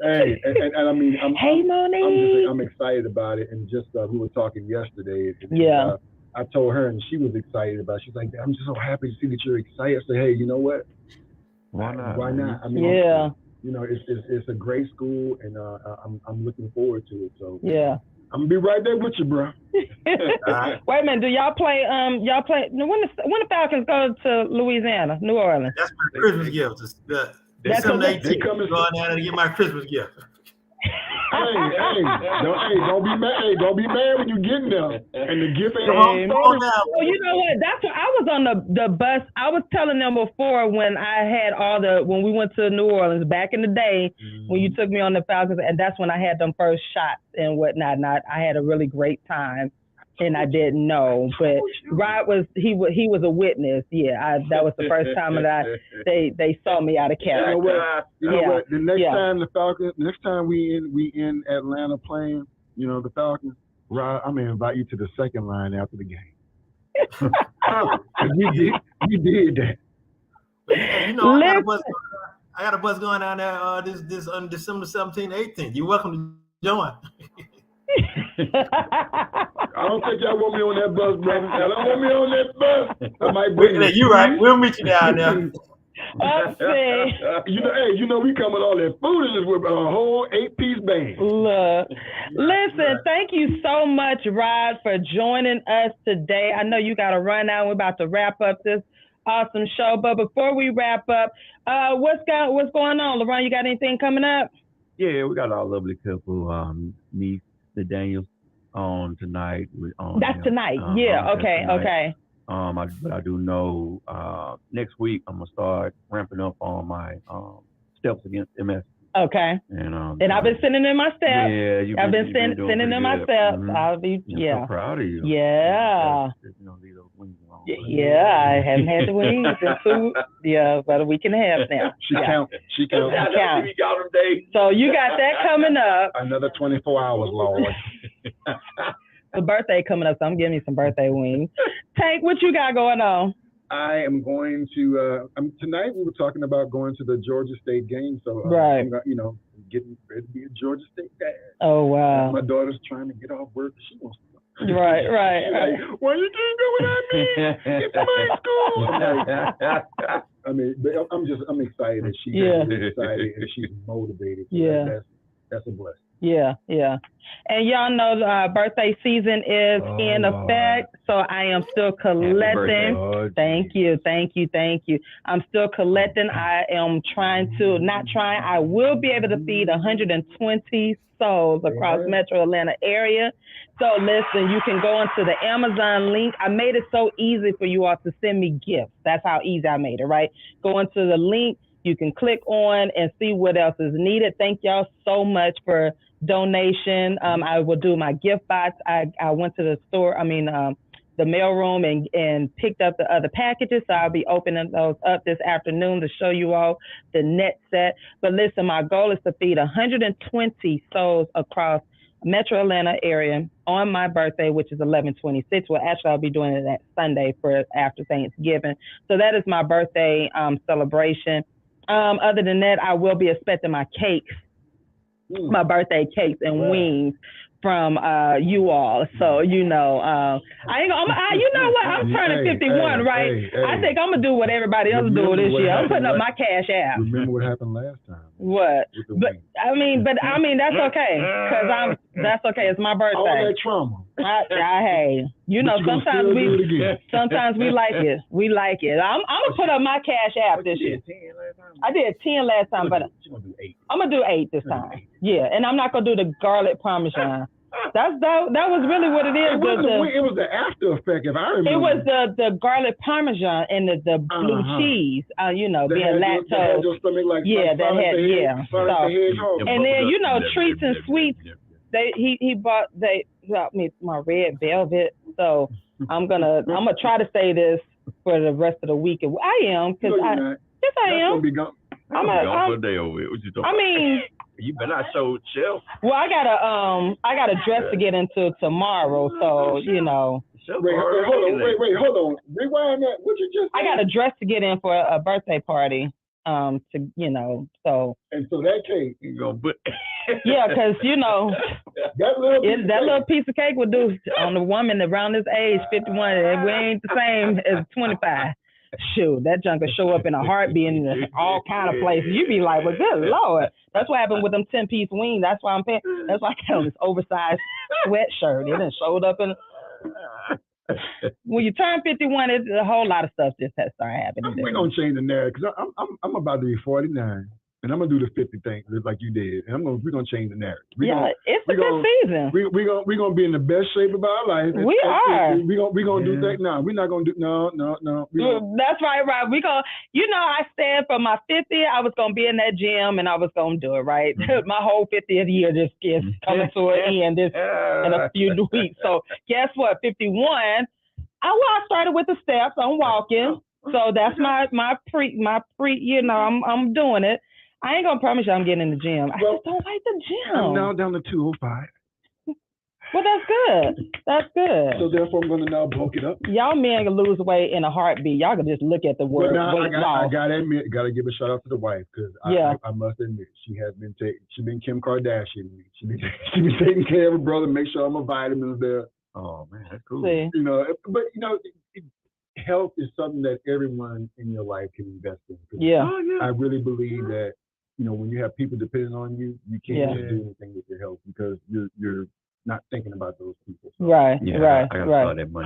Hey, and I mean, Monique. I'm excited about it, and just we were talking yesterday. Yeah. I told her, and she was excited about it. She's like, I'm just so happy to see that you're excited. I said, hey, you know what? Why not? Why not? I mean, you know, it's a great school, and I'm looking forward to it. So yeah, I'm gonna be right there with you, bro. Wait a minute, do y'all play? When the Falcons go to Louisiana, New Orleans? That's my Christmas gift. December 18th. Going down and get my Christmas gift. Don't be mad. Hey, don't be mad when you get there. And the gift ain't well, you know what? That's what I was on the bus. I was telling them before when I had when we went to New Orleans back in the day, when you took me on the Falcons, and that's when I had them first shots and whatnot. And I had a really great time. And I didn't know, but Rod was a witness. Yeah, that was the first time that they saw me out of character. You know what? The next time the Falcons, next time we in Atlanta playing, you know, the Falcons, Rod, I'm gonna invite you to the second line after the game. We did that. Yeah, you know, I got a bus going down there this on December 17th, 18th. You're welcome to join. I don't think y'all want me on that bus, brother. Y'all don't want me on that bus. I might bring you right. We'll meet you down there. You know, we come with all that foolishness with a whole 8-piece band. Listen, thank you so much, Rod, for joining us today. I know you got to run out. We're about to wrap up this awesome show, but before we wrap up, what's going on, LeBron? You got anything coming up? Yeah, we got our lovely couple, niece, the Daniels, on tonight. That's tonight. Okay. But I do know next week I'm gonna start ramping up on my steps against MS. Okay. And I've been sending in my steps. Yeah, I've been sending in my steps. Mm-hmm. I'll be so proud of you. Yeah. Leave those wings alone. Yeah, I haven't had the wings in about a week and a half now. She counts. So you got that coming up. Another 24 hours, Lord. The birthday coming up, so I'm giving you some birthday wings. Tank, what you got going on? I am going to tonight. We were talking about going to the Georgia State game, so right. I'm, getting ready to be a Georgia State dad. Oh wow! My daughter's trying to get off work. She wants to. Right. Like, well, you can't go without me. It's my school. I mean, I'm excited that she's excited and she's motivated. So that's a blessing. Yeah. And y'all know birthday season is in effect, so I am still collecting. Thank you. I'm still collecting. I am I will be able to feed 120 souls across Metro Atlanta area. So listen, you can go into the Amazon link. I made it so easy for you all to send me gifts. That's how easy I made it, right? Go into the link. You can click on and see what else is needed. Thank y'all so much for donation. I will do my gift box. I went to the store, the mail room and picked up the other packages. So I'll be opening those up this afternoon to show you all the net set. But listen, my goal is to feed 120 souls across Metro Atlanta area on my birthday, which is 11/26. Well, actually, I'll be doing it that Sunday for after Thanksgiving. So that is my birthday celebration. Other than that, I will be expecting my cakes, my birthday cakes and wings from you all. So, you know what? I'm turning 51, right? I think I'm going to do what everybody else do this year. I'm putting up my cash app. Remember what happened last time? What? But that's okay. Because that's okay. It's my birthday. All that trauma. Sometimes we like it. I'm going to put up my cash app this year. I did 10 last time, but I'm going to do 8 this time. Yeah, and I'm not going to do the garlic parmesan. That was really what it is. It was the after effect, if I remember. It was the garlic parmesan and the blue cheese, being lactose. And then, treats and sweets. He bought me my red velvet. So I'm gonna try to say this for the rest of the week. I am, because yes, I am. I'm gone for a day over it. What you talking about? You better not show shelf. Well, I got a dress to get into tomorrow, so Wait, hold on. Rewind that. What you just say? I got a dress to get in for a birthday party. to, you know, so. And so that cake, you know, but. Yeah, because, you know, that little piece of cake would do on a woman around this age, 51, and we ain't the same as 25. Shoot, that junk will show up in a heartbeat in all kind of places. You be like, well, good Lord. That's what happened with them 10-piece wings. That's why I'm paying. That's why I got this oversized sweatshirt. It done showed up in. When you turn 51, it's a whole lot of stuff just has started happening. We're going to change the narrative because I'm about to be 49. And I'm gonna do the 50 thing like you did, and we're gonna change the narrative. It's a good season. We're gonna be in the best shape of our life. We are. We're gonna do that. No, we're not gonna do. No. That's right, Rob. We gonna. You know, I said for my 50th, I was gonna be in that gym and I was gonna do it right. My whole 50th year just is coming to an end in a few weeks. So guess what? 51. I started with the steps. I'm walking. So that's my pre. You know, I'm doing it. I ain't gonna promise you I'm getting in the gym. I just don't like the gym. I'm now down to 205. Well, that's good. That's good. So therefore, I'm gonna now bulk it up. Y'all men can lose weight in a heartbeat. Y'all can just look at the word. I gotta admit, gotta give a shout out to the wife because I must admit she been Kim Kardashian. She been taking care of her brother, make sure all my vitamins there. Oh man, that's cool. See? You know, but you know. Health is something that everyone in your life can invest in. Yeah. I really believe that, you know, when you have people depending on you, you can't just do anything with your health because you're not thinking about those people. So. Right. I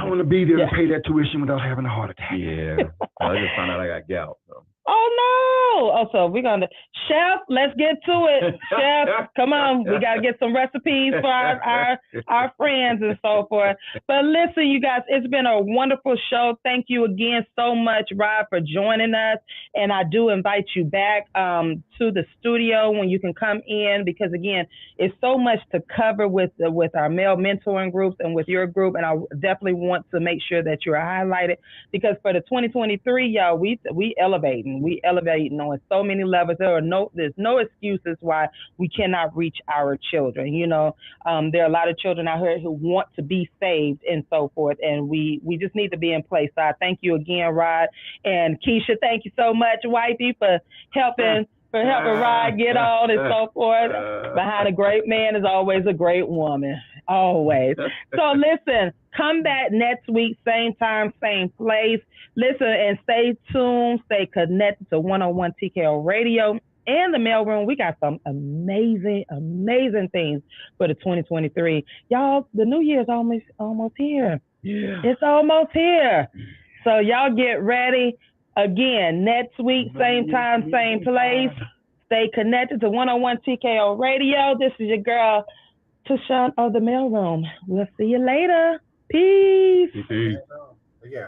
want to be there to pay that tuition without having a heart attack. Yeah. I just found out I got gout. So. Oh no! Oh, so we're gonna Chef. Let's get to it, Chef. Come on, we gotta get some recipes for our friends and so forth. But listen, you guys, it's been a wonderful show. Thank you again so much, Rob, for joining us. And I do invite you back to the studio when you can come in because again, it's so much to cover with our male mentoring groups and with your group. And I definitely want to make sure that you're highlighted because for the 2023, y'all, we elevating. We elevating on so many levels. There's no excuses why we cannot reach our children. You know, there are a lot of children out here who want to be saved and so forth, and we just need to be in place. So I thank you again, Rod, and Keisha. Thank you so much, Wifey, for helping Rod get on and so forth. Behind a great man is always a great woman. Always. So listen, come back next week, same time, same place. Listen and stay tuned, stay connected to 101 TKO Radio and the mailroom. We got some amazing, amazing things for the 2023. Y'all, the new year is almost here. Yeah. It's almost here. So y'all get ready. Again, next week, same time, same place. Stay connected to 101 TKO Radio. This is your girl, TaShon of the Mailroom. We'll see you later. Peace. Peace. Yeah.